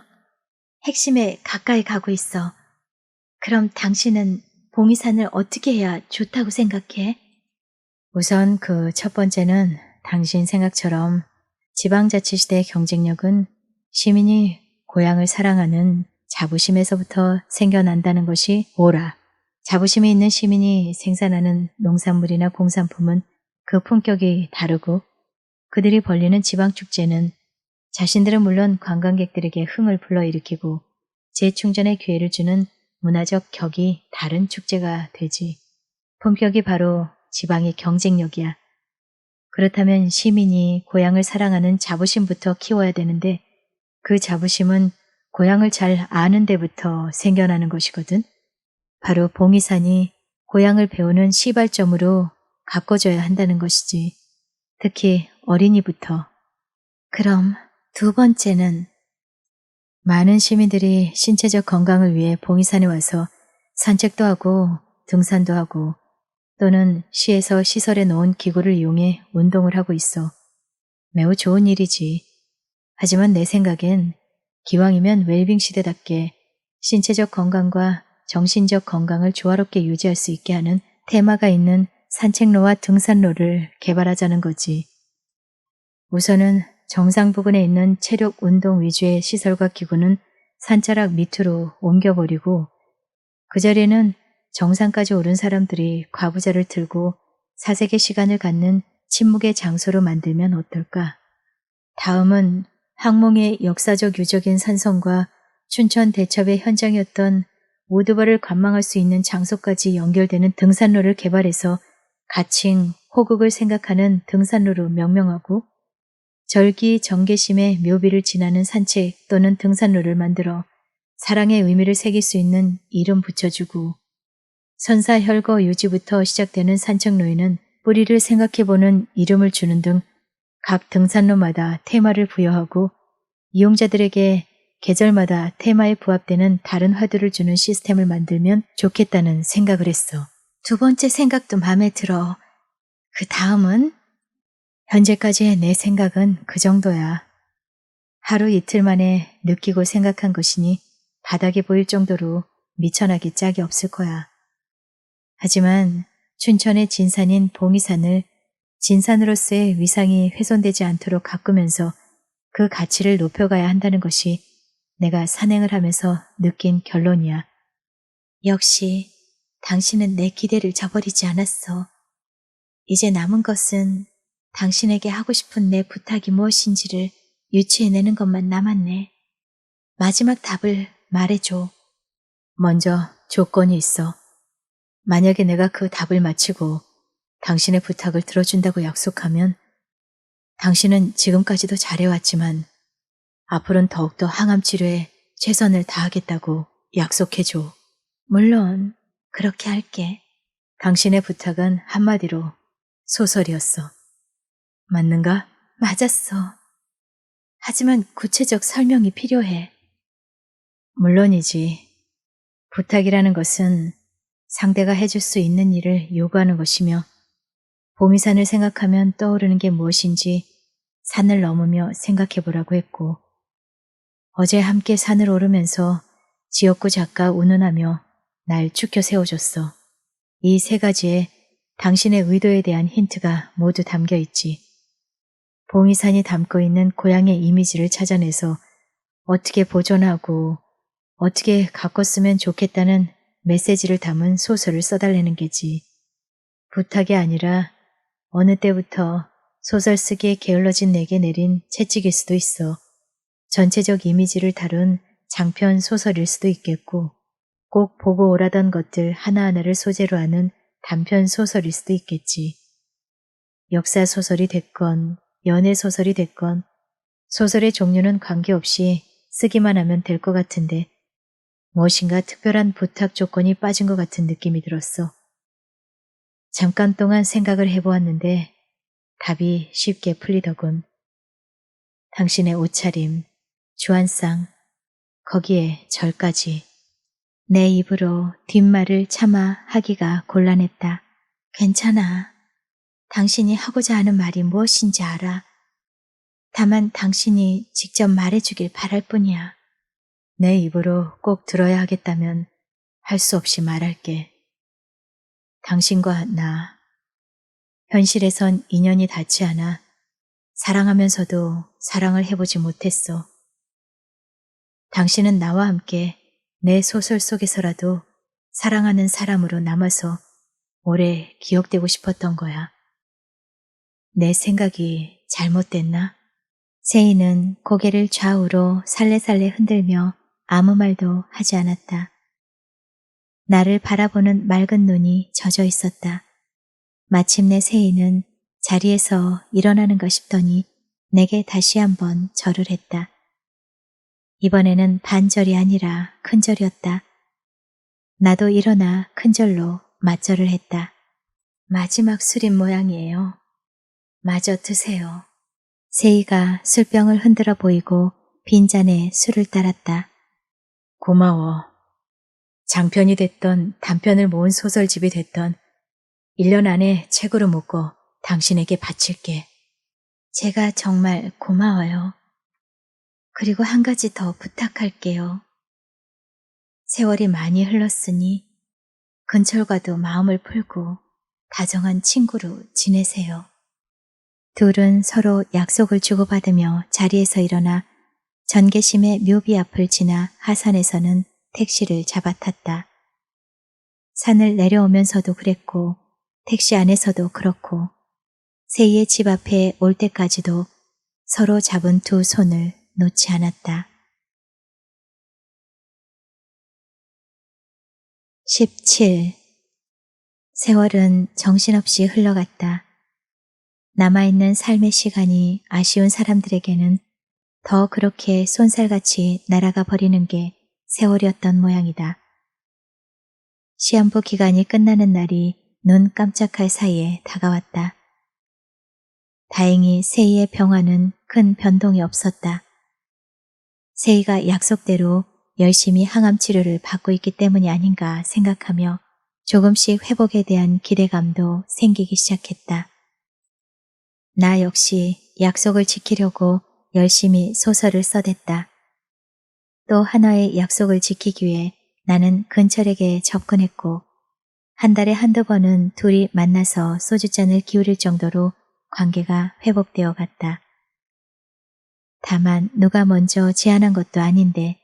핵심에 가까이 가고 있어. 그럼 당신은 봉이산을 어떻게 해야 좋다고 생각해? 우선 그 첫 번째는 당신 생각처럼 지방자치시대의 경쟁력은 시민이 고향을 사랑하는 자부심에서부터 생겨난다는 것이 옳아. 자부심이 있는 시민이 생산하는 농산물이나 공산품은 그 품격이 다르고 그들이 벌리는 지방축제는 자신들은 물론 관광객들에게 흥을 불러일으키고 재충전의 기회를 주는 문화적 격이 다른 축제가 되지. 품격이 바로 지방의 경쟁력이야. 그렇다면 시민이 고향을 사랑하는 자부심부터 키워야 되는데 그 자부심은 고향을 잘 아는 데부터 생겨나는 것이거든. 바로 봉이산이 고향을 배우는 시발점으로 가꿔줘야 한다는 것이지. 특히 어린이부터. 그럼 두 번째는 많은 시민들이 신체적 건강을 위해 봉이산에 와서 산책도 하고 등산도 하고 또는 시에서 시설에 놓은 기구를 이용해 운동을 하고 있어. 매우 좋은 일이지. 하지만 내 생각엔 기왕이면 웰빙 시대답게 신체적 건강과 정신적 건강을 조화롭게 유지할 수 있게 하는 테마가 있는 산책로와 등산로를 개발하자는 거지. 우선은 정상 부근에 있는 체력 운동 위주의 시설과 기구는 산자락 밑으로 옮겨버리고 그 자리에는 정상까지 오른 사람들이 과부자를 들고 사색의 시간을 갖는 침묵의 장소로 만들면 어떨까? 다음은 항몽의 역사적 유적인 산성과 춘천 대첩의 현장이었던 모두발을 관망할 수 있는 장소까지 연결되는 등산로를 개발해서 가칭, 호국을 생각하는 등산로로 명명하고 절기 정계심의 묘비를 지나는 산책 또는 등산로를 만들어 사랑의 의미를 새길 수 있는 이름 붙여주고 선사혈거 유지부터 시작되는 산책로에는 뿌리를 생각해보는 이름을 주는 등 각 등산로마다 테마를 부여하고 이용자들에게 계절마다 테마에 부합되는 다른 화두를 주는 시스템을 만들면 좋겠다는 생각을 했어. 두 번째 생각도 마음에 들어. 그 다음은? 현재까지의 내 생각은 그 정도야. 하루 이틀 만에 느끼고 생각한 것이니 바닥에 보일 정도로 미천하게 짝이 없을 거야. 하지만 춘천의 진산인 봉이산을 진산으로서의 위상이 훼손되지 않도록 가꾸면서 그 가치를 높여가야 한다는 것이 내가 산행을 하면서 느낀 결론이야. 역시 당신은 내 기대를 저버리지 않았어. 이제 남은 것은 당신에게 하고 싶은 내 부탁이 무엇인지를 유추해내는 것만 남았네. 마지막 답을 말해줘. 먼저 조건이 있어. 만약에 내가 그 답을 마치고 당신의 부탁을 들어준다고 약속하면 당신은 지금까지도 잘해왔지만 앞으로는 더욱더 항암 치료에 최선을 다하겠다고 약속해줘. 물론 그렇게 할게. 당신의 부탁은 한마디로 소설이었어. 맞는가? 맞았어. 하지만 구체적 설명이 필요해. 물론이지. 부탁이라는 것은 상대가 해줄 수 있는 일을 요구하는 것이며 봉이산을 생각하면 떠오르는 게 무엇인지 산을 넘으며 생각해보라고 했고 어제 함께 산을 오르면서 지역구 작가 운운하며 날 축켜 세워줬어. 이 세 가지에 당신의 의도에 대한 힌트가 모두 담겨 있지. 봉이산이 담고 있는 고향의 이미지를 찾아내서 어떻게 보존하고 어떻게 가꿨으면 좋겠다는 메시지를 담은 소설을 써달라는 게지. 부탁이 아니라 어느 때부터 소설 쓰기에 게을러진 내게 내린 채찍일 수도 있어. 전체적 이미지를 다룬 장편 소설일 수도 있겠고, 꼭 보고 오라던 것들 하나하나를 소재로 하는 단편 소설일 수도 있겠지. 역사 소설이 됐건, 연애 소설이 됐건, 소설의 종류는 관계없이 쓰기만 하면 될 것 같은데, 무엇인가 특별한 부탁 조건이 빠진 것 같은 느낌이 들었어. 잠깐 동안 생각을 해보았는데 답이 쉽게 풀리더군. 당신의 옷차림, 주안상, 거기에 절까지. 내 입으로 뒷말을 차마 하기가 곤란했다. 괜찮아. 당신이 하고자 하는 말이 무엇인지 알아. 다만 당신이 직접 말해주길 바랄 뿐이야. 내 입으로 꼭 들어야 하겠다면 할 수 없이 말할게. 당신과 나, 현실에선 인연이 닿지 않아 사랑하면서도 사랑을 해보지 못했어. 당신은 나와 함께 내 소설 속에서라도 사랑하는 사람으로 남아서 오래 기억되고 싶었던 거야. 내 생각이 잘못됐나? 세이는 고개를 좌우로 살레살레 흔들며 아무 말도 하지 않았다. 나를 바라보는 맑은 눈이 젖어 있었다. 마침내 세이는 자리에서 일어나는가 싶더니 내게 다시 한번 절을 했다. 이번에는 반절이 아니라 큰절이었다. 나도 일어나 큰절로 맞절을 했다. 마지막 술인 모양이에요. 마저 드세요. 세이가 술병을 흔들어 보이고 빈잔에 술을 따랐다. 고마워. 장편이 됐던 단편을 모은 소설집이 됐던 1년 안에 책으로 묶어 당신에게 바칠게. 제가 정말 고마워요. 그리고 한 가지 더 부탁할게요. 세월이 많이 흘렀으니 근철과도 마음을 풀고 다정한 친구로 지내세요. 둘은 서로 약속을 주고받으며 자리에서 일어나 전계심의 묘비 앞을 지나 하산에서는 택시를 잡아탔다. 산을 내려오면서도 그랬고 택시 안에서도 그렇고 세이의 집 앞에 올 때까지도 서로 잡은 두 손을 놓지 않았다. 17. 세월은 정신없이 흘러갔다. 남아있는 삶의 시간이 아쉬운 사람들에게는 더 그렇게 쏜살같이 날아가 버리는 게 세월이었던 모양이다. 시험부 기간이 끝나는 날이 눈 깜짝할 사이에 다가왔다. 다행히 세이의 병화는 큰 변동이 없었다. 세이가 약속대로 열심히 항암 치료를 받고 있기 때문이 아닌가 생각하며 조금씩 회복에 대한 기대감도 생기기 시작했다. 나 역시 약속을 지키려고 열심히 소설을 써댔다. 또 하나의 약속을 지키기 위해 나는 근철에게 접근했고 한 달에 한두 번은 둘이 만나서 소주잔을 기울일 정도로 관계가 회복되어 갔다. 다만 누가 먼저 제안한 것도 아닌데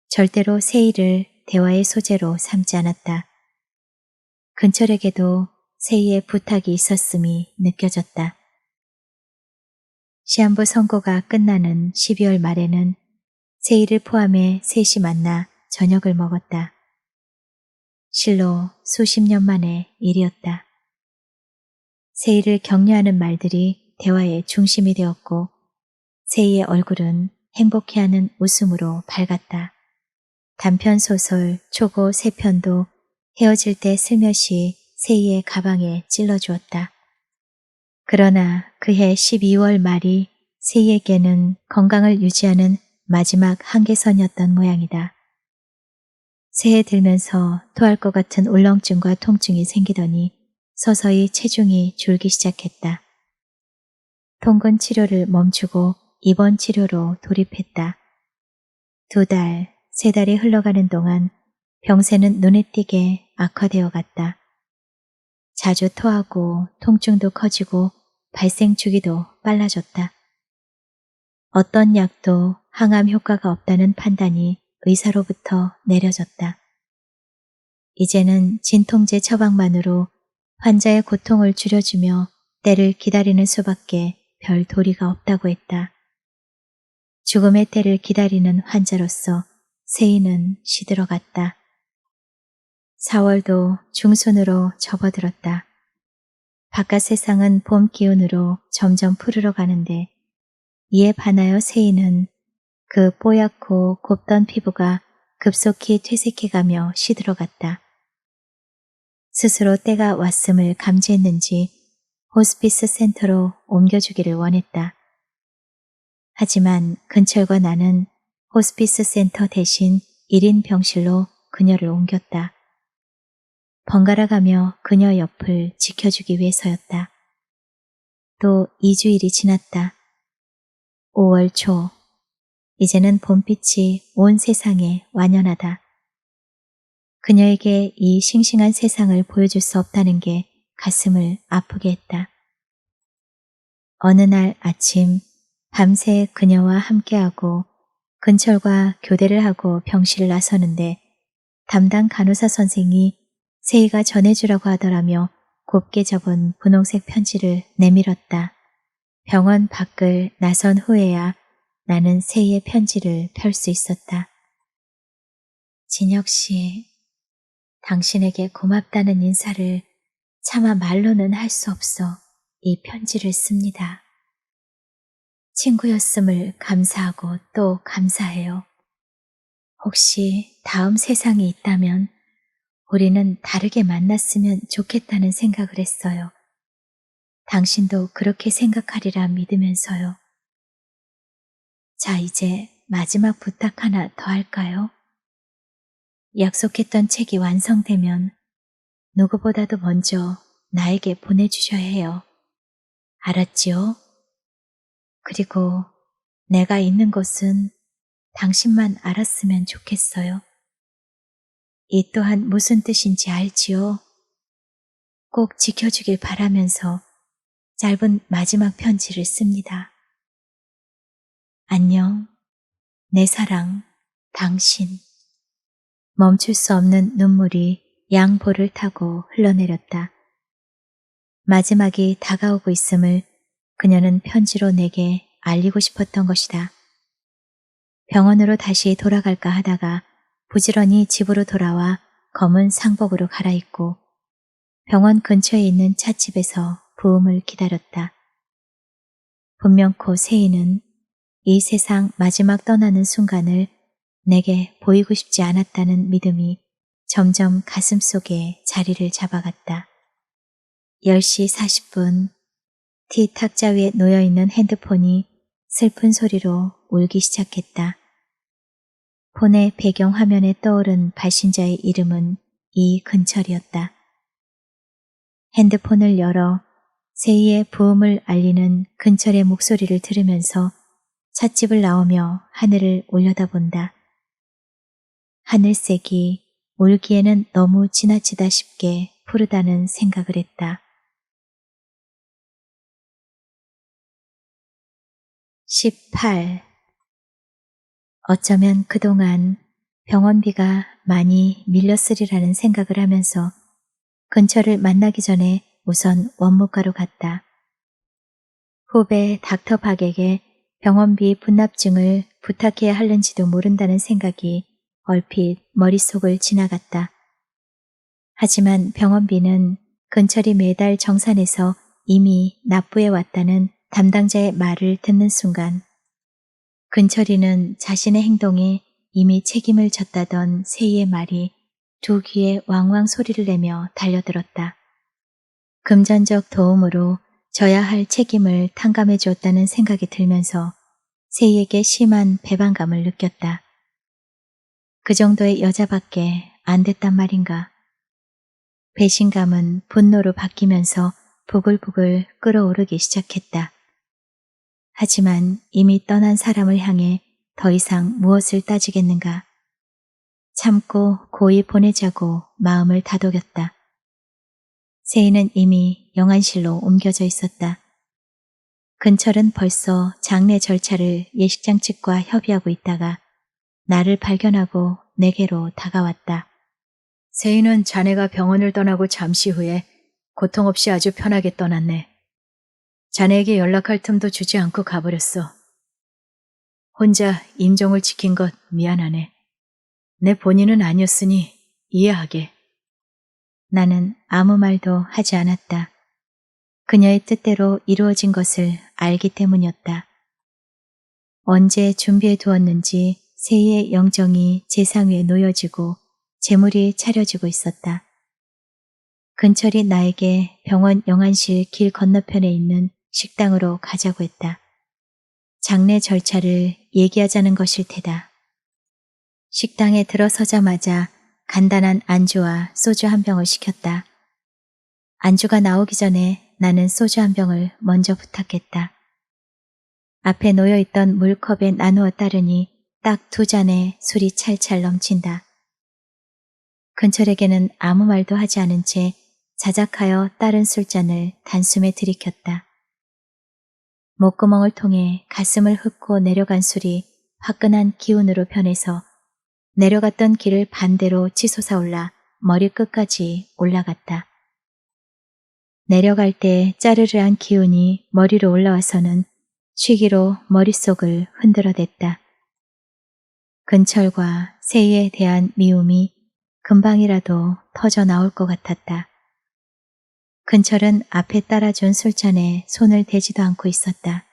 절대로 세이를 대화의 소재로 삼지 않았다. 근철에게도 세이의 부탁이 있었음이 느껴졌다. 시한부 선고가 끝나는 12월 말에는 세이를 포함해 셋이 만나 저녁을 먹었다. 실로 수십 년 만의 일이었다. 세이를 격려하는 말들이 대화의 중심이 되었고 세이의 얼굴은 행복해하는 웃음으로 밝았다. 단편소설 초고 3편도 헤어질 때 슬며시 세이의 가방에 찔러주었다. 그러나 그해 12월 말이 세이에게는 건강을 유지하는 마지막 한계선이었던 모양이다. 새해 들면서 토할 것 같은 울렁증과 통증이 생기더니 서서히 체중이 줄기 시작했다. 통근 치료를 멈추고 입원 치료로 돌입했다. 2달, 3달이 흘러가는 동안 병세는 눈에 띄게 악화되어 갔다. 자주 토하고 통증도 커지고 발생 주기도 빨라졌다. 어떤 약도 항암 효과가 없다는 판단이 의사로부터 내려졌다. 이제는 진통제 처방만으로 환자의 고통을 줄여주며 때를 기다리는 수밖에 별 도리가 없다고 했다. 죽음의 때를 기다리는 환자로서 세이는 시들어갔다. 4월도 중순으로 접어들었다. 바깥 세상은 봄 기운으로 점점 푸르러 가는데 이에 반하여 세이는 그 뽀얗고 곱던 피부가 급속히 퇴색해가며 시들어갔다. 스스로 때가 왔음을 감지했는지 호스피스 센터로 옮겨주기를 원했다. 하지만 근철과 나는 호스피스 센터 대신 1인 병실로 그녀를 옮겼다. 번갈아 가며 그녀 옆을 지켜주기 위해서였다. 또 2주일이 지났다. 5월 초, 이제는 봄빛이 온 세상에 완연하다. 그녀에게 이 싱싱한 세상을 보여줄 수 없다는 게 가슴을 아프게 했다. 어느 날 아침 밤새 그녀와 함께하고 근철과 교대를 하고 병실을 나서는데 담당 간호사 선생이 세이가 전해주라고 하더라며 곱게 접은 분홍색 편지를 내밀었다. 병원 밖을 나선 후에야 나는 세이의 편지를 펼 수 있었다. 진혁 씨, 당신에게 고맙다는 인사를 차마 말로는 할 수 없어 이 편지를 씁니다. 친구였음을 감사하고 또 감사해요. 혹시 다음 세상이 있다면 우리는 다르게 만났으면 좋겠다는 생각을 했어요. 당신도 그렇게 생각하리라 믿으면서요. 자, 이제 마지막 부탁 하나 더 할까요? 약속했던 책이 완성되면 누구보다도 먼저 나에게 보내주셔야 해요. 알았지요? 그리고 내가 있는 곳은 당신만 알았으면 좋겠어요. 이 또한 무슨 뜻인지 알지요? 꼭 지켜주길 바라면서 짧은 마지막 편지를 씁니다. 안녕, 내 사랑, 당신. 멈출 수 없는 눈물이 양볼을 타고 흘러내렸다. 마지막이 다가오고 있음을 그녀는 편지로 내게 알리고 싶었던 것이다. 병원으로 다시 돌아갈까 하다가 부지런히 집으로 돌아와 검은 상복으로 갈아입고 병원 근처에 있는 찻집에서 부음을 기다렸다. 분명코 세이는 이 세상 마지막 떠나는 순간을 내게 보이고 싶지 않았다는 믿음이 점점 가슴속에 자리를 잡아갔다. 10시 40분, 티 탁자 위에 놓여있는 핸드폰이 슬픈 소리로 울기 시작했다. 폰의 배경 화면에 떠오른 발신자의 이름은 이근철이었다. 핸드폰을 열어 세이의 부음을 알리는 근철의 목소리를 들으면서 찻집을 나오며 하늘을 올려다본다. 하늘색이 울기에는 너무 지나치다 싶게 푸르다는 생각을 했다. 18. 어쩌면 그동안 병원비가 많이 밀렸으리라는 생각을 하면서 근처를 만나기 전에 우선 원무과로 갔다. 후배 닥터 박에게 병원비 분납증을 부탁해야 할는지도 모른다는 생각이 얼핏 머릿속을 지나갔다. 하지만 병원비는 근철이 매달 정산해서 이미 납부해 왔다는 담당자의 말을 듣는 순간 근철이는 자신의 행동에 이미 책임을 졌다던 세이의 말이 두 귀에 왕왕 소리를 내며 달려들었다. 금전적 도움으로 져야 할 책임을 탕감해 주었다는 생각이 들면서 세이에게 심한 배반감을 느꼈다. 그 정도의 여자밖에 안 됐단 말인가. 배신감은 분노로 바뀌면서 부글부글 끓어오르기 시작했다. 하지만 이미 떠난 사람을 향해 더 이상 무엇을 따지겠는가. 참고 고이 보내자고 마음을 다독였다. 세이는 이미 영안실로 옮겨져 있었다. 근철은 벌써 장례 절차를 예식장 측과 협의하고 있다가 나를 발견하고 내게로 다가왔다. 세이는 자네가 병원을 떠나고 잠시 후에 고통 없이 아주 편하게 떠났네. 자네에게 연락할 틈도 주지 않고 가버렸어. 혼자 임종을 지킨 것 미안하네. 내 본인은 아니었으니 이해하게. 나는 아무 말도 하지 않았다. 그녀의 뜻대로 이루어진 것을 알기 때문이었다. 언제 준비해 두었는지 세희의 영정이 제상 위에 놓여지고 제물이 차려지고 있었다. 근철이 나에게 병원 영안실 길 건너편에 있는 식당으로 가자고 했다. 장례 절차를 얘기하자는 것일 테다. 식당에 들어서자마자 간단한 안주와 소주 한 병을 시켰다. 안주가 나오기 전에 나는 소주 한 병을 먼저 부탁했다. 앞에 놓여있던 물컵에 나누어 따르니 딱 2잔의 술이 찰찰 넘친다. 근철에게는 아무 말도 하지 않은 채 자작하여 따른 술잔을 단숨에 들이켰다. 목구멍을 통해 가슴을 흡고 내려간 술이 화끈한 기운으로 변해서 내려갔던 길을 반대로 치솟아올라 머리끝까지 올라갔다. 내려갈 때 짜르르한 기운이 머리로 올라와서는 취기로 머릿속을 흔들어댔다. 근철과 세희에 대한 미움이 금방이라도 터져 나올 것 같았다. 근철은 앞에 따라준 술잔에 손을 대지도 않고 있었다.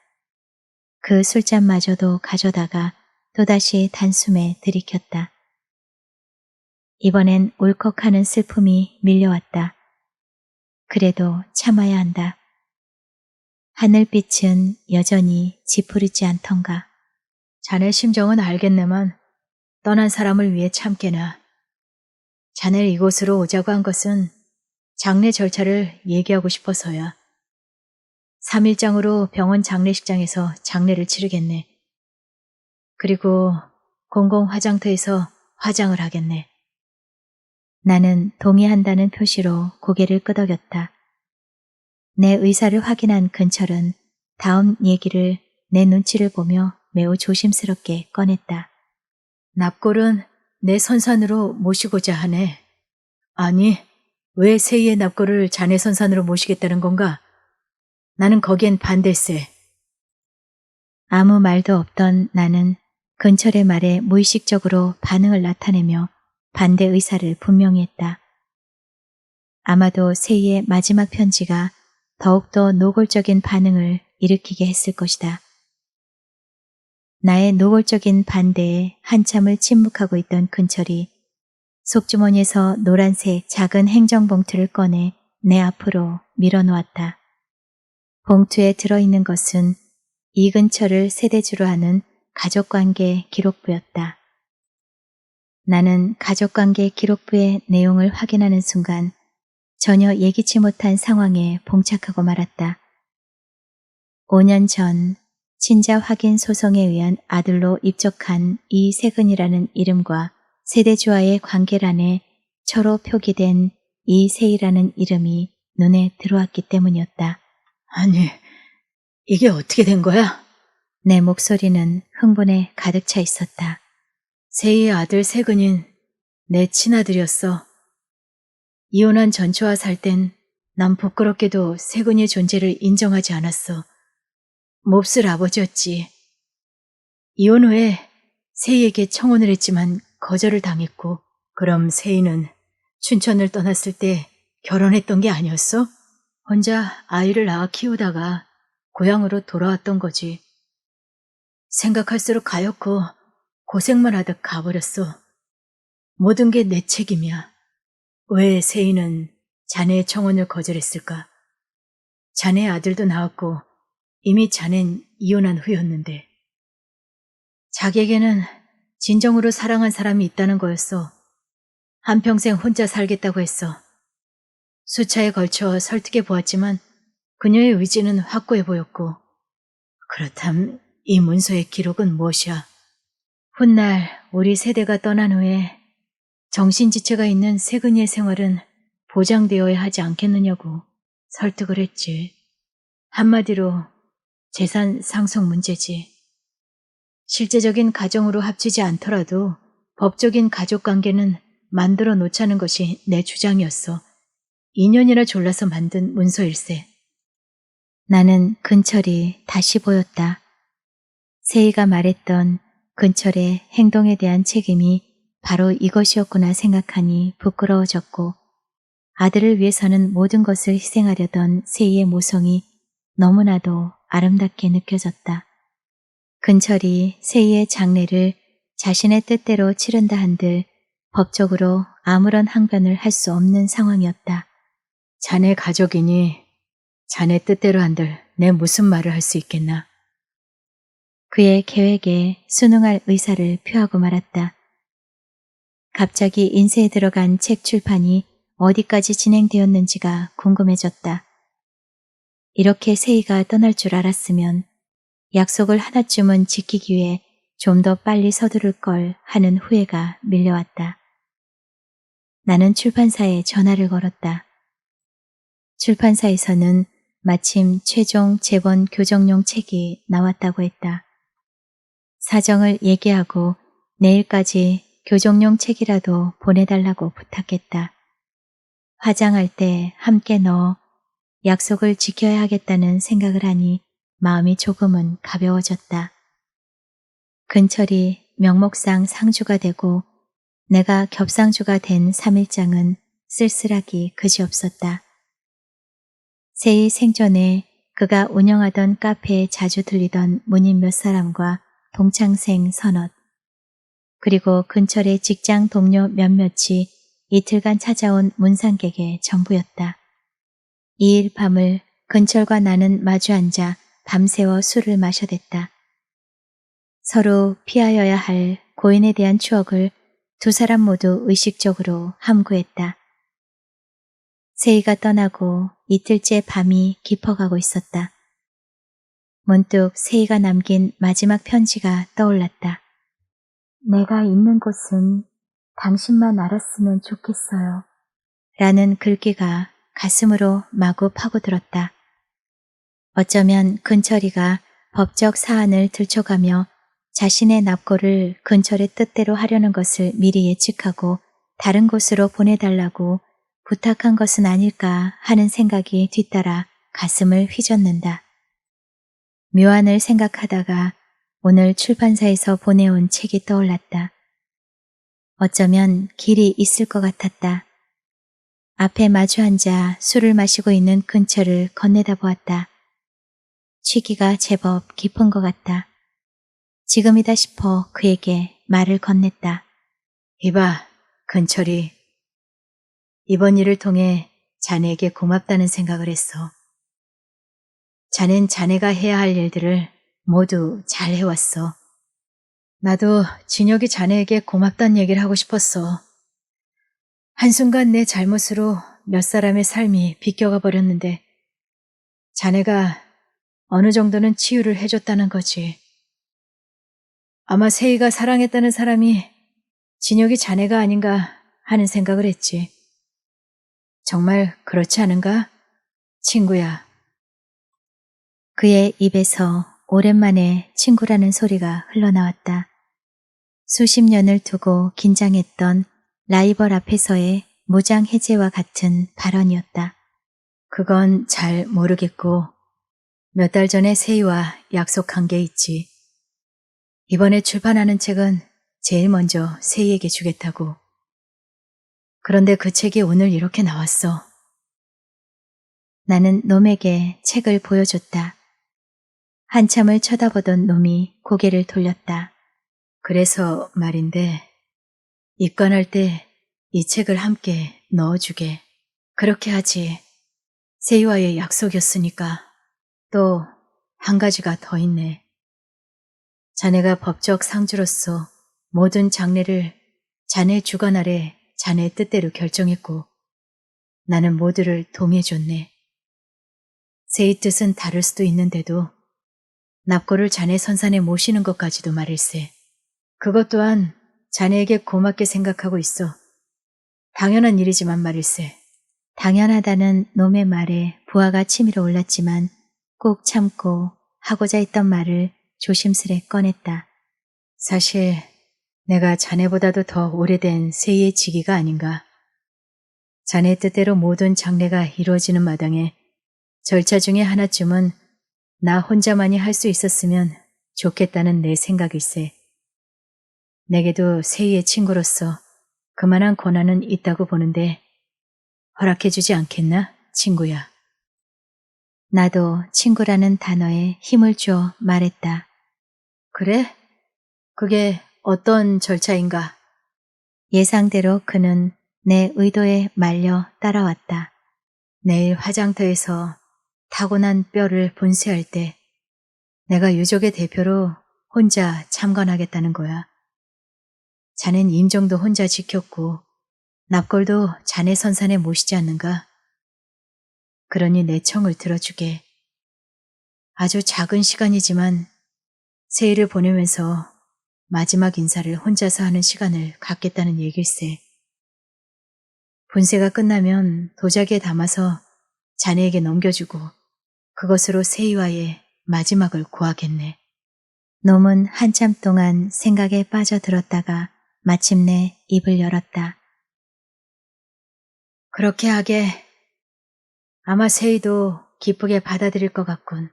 그 술잔마저도 가져다가 또다시 단숨에 들이켰다. 이번엔 울컥하는 슬픔이 밀려왔다. 그래도 참아야 한다. 하늘빛은 여전히 짙푸르지 않던가. 자네 심정은 알겠네만 떠난 사람을 위해 참게나. 자네를 이곳으로 오자고 한 것은 장례 절차를 얘기하고 싶어서야. 3일장으로 병원 장례식장에서 장례를 치르겠네. 그리고 공공 화장터에서 화장을 하겠네. 나는 동의한다는 표시로 고개를 끄덕였다. 내 의사를 확인한 근철은 다음 얘기를 내 눈치를 보며 매우 조심스럽게 꺼냈다. 납골은 내 선산으로 모시고자 하네. 아니, 왜 세희의 납골을 자네 선산으로 모시겠다는 건가? 나는 거기엔 반댈세. 아무 말도 없던 나는 근철의 말에 무의식적으로 반응을 나타내며 반대 의사를 분명히 했다. 아마도 세희의 마지막 편지가 더욱더 노골적인 반응을 일으키게 했을 것이다. 나의 노골적인 반대에 한참을 침묵하고 있던 근철이 속주머니에서 노란색 작은 행정봉투를 꺼내 내 앞으로 밀어놓았다. 봉투에 들어있는 것은 이근철을 세대주로 하는 가족관계 기록부였다. 나는 가족관계 기록부의 내용을 확인하는 순간 전혀 예기치 못한 상황에 봉착하고 말았다. 5년 전 친자 확인 소송에 의한 아들로 입적한 이세근이라는 이름과 세대주와의 관계란에 처로 표기된 이세희라는 이름이 눈에 들어왔기 때문이었다. 아니, 이게 어떻게 된 거야? 내 목소리는 흥분에 가득 차 있었다. 세희의 아들 세근인 내 친아들이었어. 이혼한 전초와 살 땐 난 부끄럽게도 세근이의 존재를 인정하지 않았어. 몹쓸 아버지였지. 이혼 후에 세희에게 청혼을 했지만 거절을 당했고, 그럼 세희는 춘천을 떠났을 때 결혼했던 게 아니었어? 혼자 아이를 낳아 키우다가 고향으로 돌아왔던 거지. 생각할수록 가엾고 고생만 하듯 가버렸어. 모든 게 내 책임이야. 왜 세희는 자네의 청혼을 거절했을까? 자네의 아들도 낳았고 이미 자넨 이혼한 후였는데. 자기에게는 진정으로 사랑한 사람이 있다는 거였어. 한평생 혼자 살겠다고 했어. 수차에 걸쳐 설득해 보았지만 그녀의 의지는 확고해 보였고. 그렇담 이 문서의 기록은 무엇이야? 훗날 우리 세대가 떠난 후에 정신지체가 있는 세근이의 생활은 보장되어야 하지 않겠느냐고 설득을 했지. 한마디로 재산 상속 문제지. 실제적인 가정으로 합치지 않더라도 법적인 가족관계는 만들어 놓자는 것이 내 주장이었어. 2년이나 졸라서 만든 문서일세. 나는 근철이 다시 보였다. 세희가 말했던 근철의 행동에 대한 책임이 바로 이것이었구나 생각하니 부끄러워졌고 아들을 위해서는 모든 것을 희생하려던 세희의 모성이 너무나도 아름답게 느껴졌다. 근철이 세희의 장례를 자신의 뜻대로 치른다 한들 법적으로 아무런 항변을 할 수 없는 상황이었다. 자네 가족이니 자네 뜻대로 한들 내 무슨 말을 할 수 있겠나. 그의 계획에 순응할 의사를 표하고 말았다. 갑자기 인쇄에 들어간 책 출판이 어디까지 진행되었는지가 궁금해졌다. 이렇게 세희가 떠날 줄 알았으면 약속을 하나쯤은 지키기 위해 좀 더 빨리 서두를 걸 하는 후회가 밀려왔다. 나는 출판사에 전화를 걸었다. 출판사에서는 마침 최종 재본 교정용 책이 나왔다고 했다. 사정을 얘기하고 내일까지 교정용 책이라도 보내달라고 부탁했다. 화장할 때 함께 넣어 약속을 지켜야 하겠다는 생각을 하니 마음이 조금은 가벼워졌다. 근철이 명목상 상주가 되고 내가 겹상주가 된 3일장은 쓸쓸하기 그지없었다. 세희 생전에 그가 운영하던 카페에 자주 들리던 문인 몇 사람과 동창생 서넛, 그리고 근철의 직장 동료 몇몇이 이틀간 찾아온 문상객의 전부였다. 2일 밤을 근철과 나는 마주 앉아 밤새워 술을 마셔댔다. 서로 피하여야 할 고인에 대한 추억을 두 사람 모두 의식적으로 함구했다. 세희가 떠나고 이틀째 밤이 깊어가고 있었다. 문득 세희가 남긴 마지막 편지가 떠올랐다. 내가 있는 곳은 당신만 알았으면 좋겠어요. 라는 글귀가 가슴으로 마구 파고들었다. 어쩌면 근철이가 법적 사안을 들춰가며 자신의 납고를 근철의 뜻대로 하려는 것을 미리 예측하고 다른 곳으로 보내달라고 부탁한 것은 아닐까 하는 생각이 뒤따라 가슴을 휘젓는다. 묘안을 생각하다가 오늘 출판사에서 보내온 책이 떠올랐다. 어쩌면 길이 있을 것 같았다. 앞에 마주 앉아 술을 마시고 있는 근처를 건네다 보았다. 취기가 제법 깊은 것 같다. 지금이다 싶어 그에게 말을 건넸다. 이봐, 근철이. 이번 일을 통해 자네에게 고맙다는 생각을 했어. 자넨 자네가 해야 할 일들을 모두 잘 해왔어. 나도 진혁이 자네에게 고맙다는 얘기를 하고 싶었어. 한순간 내 잘못으로 몇 사람의 삶이 비껴가 버렸는데 자네가 어느 정도는 치유를 해줬다는 거지. 아마 세희가 사랑했다는 사람이 진혁이 자네가 아닌가 하는 생각을 했지. 정말 그렇지 않은가? 친구야. 그의 입에서 오랜만에 친구라는 소리가 흘러나왔다. 수십 년을 두고 긴장했던 라이벌 앞에서의 무장 해제와 같은 발언이었다. 그건 잘 모르겠고 몇 달 전에 세희와 약속한 게 있지. 이번에 출판하는 책은 제일 먼저 세희에게 주겠다고. 그런데 그 책이 오늘 이렇게 나왔어. 나는 놈에게 책을 보여줬다. 한참을 쳐다보던 놈이 고개를 돌렸다. 그래서 말인데 입관할 때 이 책을 함께 넣어주게. 그렇게 하지. 세희와의 약속이었으니까. 또 한 가지가 더 있네. 자네가 법적 상주로서 모든 장례를 자네 주관 아래 자네의 뜻대로 결정했고 나는 모두를 동의해줬네. 세희 뜻은 다를 수도 있는데도 납고를 자네 선산에 모시는 것까지도 말일세. 그것 또한 자네에게 고맙게 생각하고 있어. 당연한 일이지만 말일세. 당연하다는 놈의 말에 부하가 치밀어 올랐지만 꼭 참고 하고자 했던 말을 조심스레 꺼냈다. 사실 내가 자네보다도 더 오래된 세희의 직위가 아닌가. 자네 뜻대로 모든 장례가 이루어지는 마당에 절차 중에 하나쯤은 나 혼자만이 할 수 있었으면 좋겠다는 내 생각일세. 내게도 세희의 친구로서 그만한 권한은 있다고 보는데 허락해주지 않겠나, 친구야? 나도 친구라는 단어에 힘을 줘 말했다. 그래? 그게 어떤 절차인가? 예상대로 그는 내 의도에 말려 따라왔다. 내일 화장터에서 타고난 뼈를 분쇄할 때 내가 유족의 대표로 혼자 참관하겠다는 거야. 자넨 임종도 혼자 지켰고 납골도 자네 선산에 모시지 않는가? 그러니 내 청을 들어주게. 아주 작은 시간이지만 세일을 보내면서 마지막 인사를 혼자서 하는 시간을 갖겠다는 얘길세. 분쇄가 끝나면 도자기에 담아서 자네에게 넘겨주고 그것으로 세희와의 마지막을 구하겠네. 놈은 한참 동안 생각에 빠져들었다가 마침내 입을 열었다. 그렇게 하게. 아마 세희도 기쁘게 받아들일 것 같군.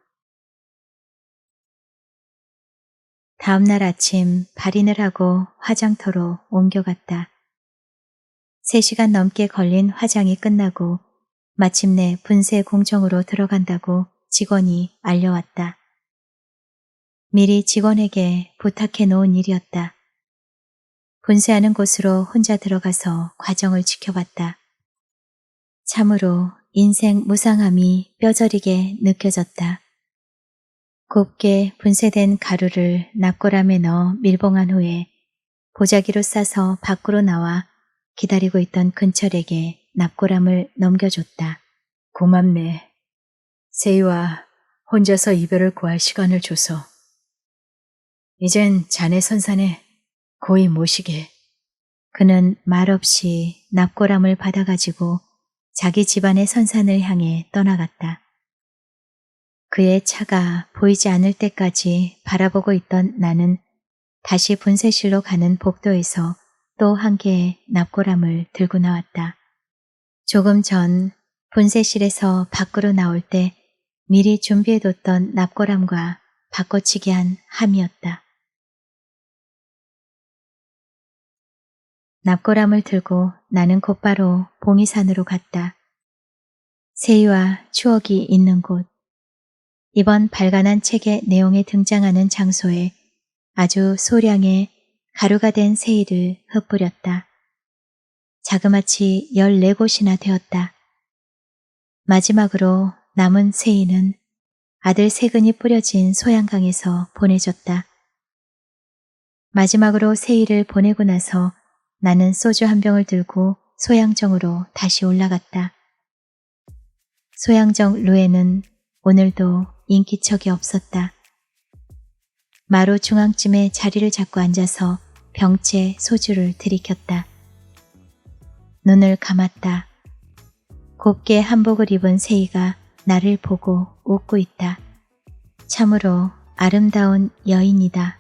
다음날 아침 발인을 하고 화장터로 옮겨갔다. 3시간 넘게 걸린 화장이 끝나고 마침내 분쇄 공정으로 들어간다고 직원이 알려왔다. 미리 직원에게 부탁해 놓은 일이었다. 분쇄하는 곳으로 혼자 들어가서 과정을 지켜봤다. 참으로 인생 무상함이 뼈저리게 느껴졌다. 곱게 분쇄된 가루를 납골함에 넣어 밀봉한 후에 보자기로 싸서 밖으로 나와 기다리고 있던 근철에게 납골함을 넘겨줬다. 고맙네. 세희와 혼자서 이별을 구할 시간을 줘서. 이젠 자네 선산에 고이 모시게. 그는 말없이 납골함을 받아가지고 자기 집안의 선산을 향해 떠나갔다. 그의 차가 보이지 않을 때까지 바라보고 있던 나는 다시 분쇄실로 가는 복도에서 또 한 개의 납골함을 들고 나왔다. 조금 전 분쇄실에서 밖으로 나올 때 미리 준비해뒀던 납골함과 바꿔치기 한 함이었다. 납골함을 들고 나는 곧바로 봉이산으로 갔다. 세희와 추억이 있는 곳. 이번 발간한 책의 내용에 등장하는 장소에 아주 소량의 가루가 된 세희를 흩뿌렸다. 자그마치 14곳이나 되었다. 마지막으로 남은 세희는 아들 세근이 뿌려진 소양강에서 보내줬다. 마지막으로 세희를 보내고 나서 나는 소주 한 병을 들고 소양정으로 다시 올라갔다. 소양정 루에는 오늘도 인기척이 없었다. 마루 중앙쯤에 자리를 잡고 앉아서 병채 소주를 들이켰다. 눈을 감았다. 곱게 한복을 입은 세희가 나를 보고 웃고 있다. 참으로 아름다운 여인이다.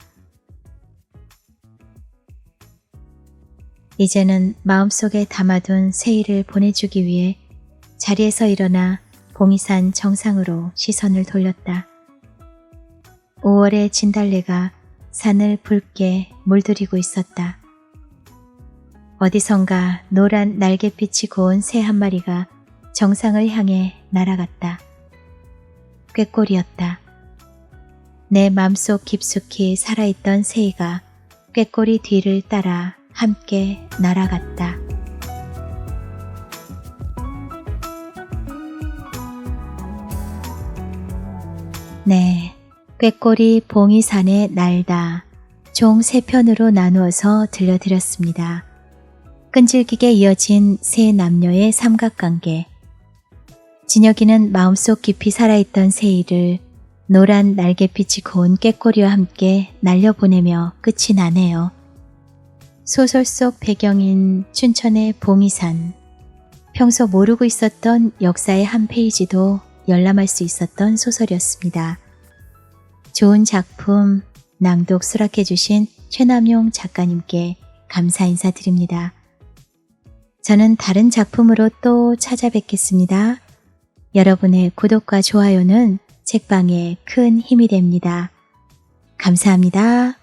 이제는 마음속에 담아둔 세희를 보내주기 위해 자리에서 일어나 봉이산 정상으로 시선을 돌렸다. 5월의 진달래가 산을 붉게 물들이고 있었다. 어디선가 노란 날갯빛이 고운 새 한 마리가 정상을 향해 날아갔다. 꾀꼬리였다. 내 맘속 깊숙이 살아있던 새이가 꾀꼬리 뒤를 따라 함께 날아갔다. 네, 꾀꼬리 봉이산에 날다 총 3편으로 나누어서 들려드렸습니다. 끈질기게 이어진 세 남녀의 삼각관계. 진혁이는 마음속 깊이 살아있던 세이를 노란 날갯빛이 고운 꾀꼬리와 함께 날려보내며 끝이 나네요. 소설 속 배경인 춘천의 봉이산. 평소 모르고 있었던 역사의 한 페이지도 열람할 수 있었던 소설이었습니다. 좋은 작품 낭독 수락해 주신 최남용 작가님께 감사 인사드립니다. 저는 다른 작품으로 또 찾아뵙겠습니다. 여러분의 구독과 좋아요는 책방에 큰 힘이 됩니다. 감사합니다.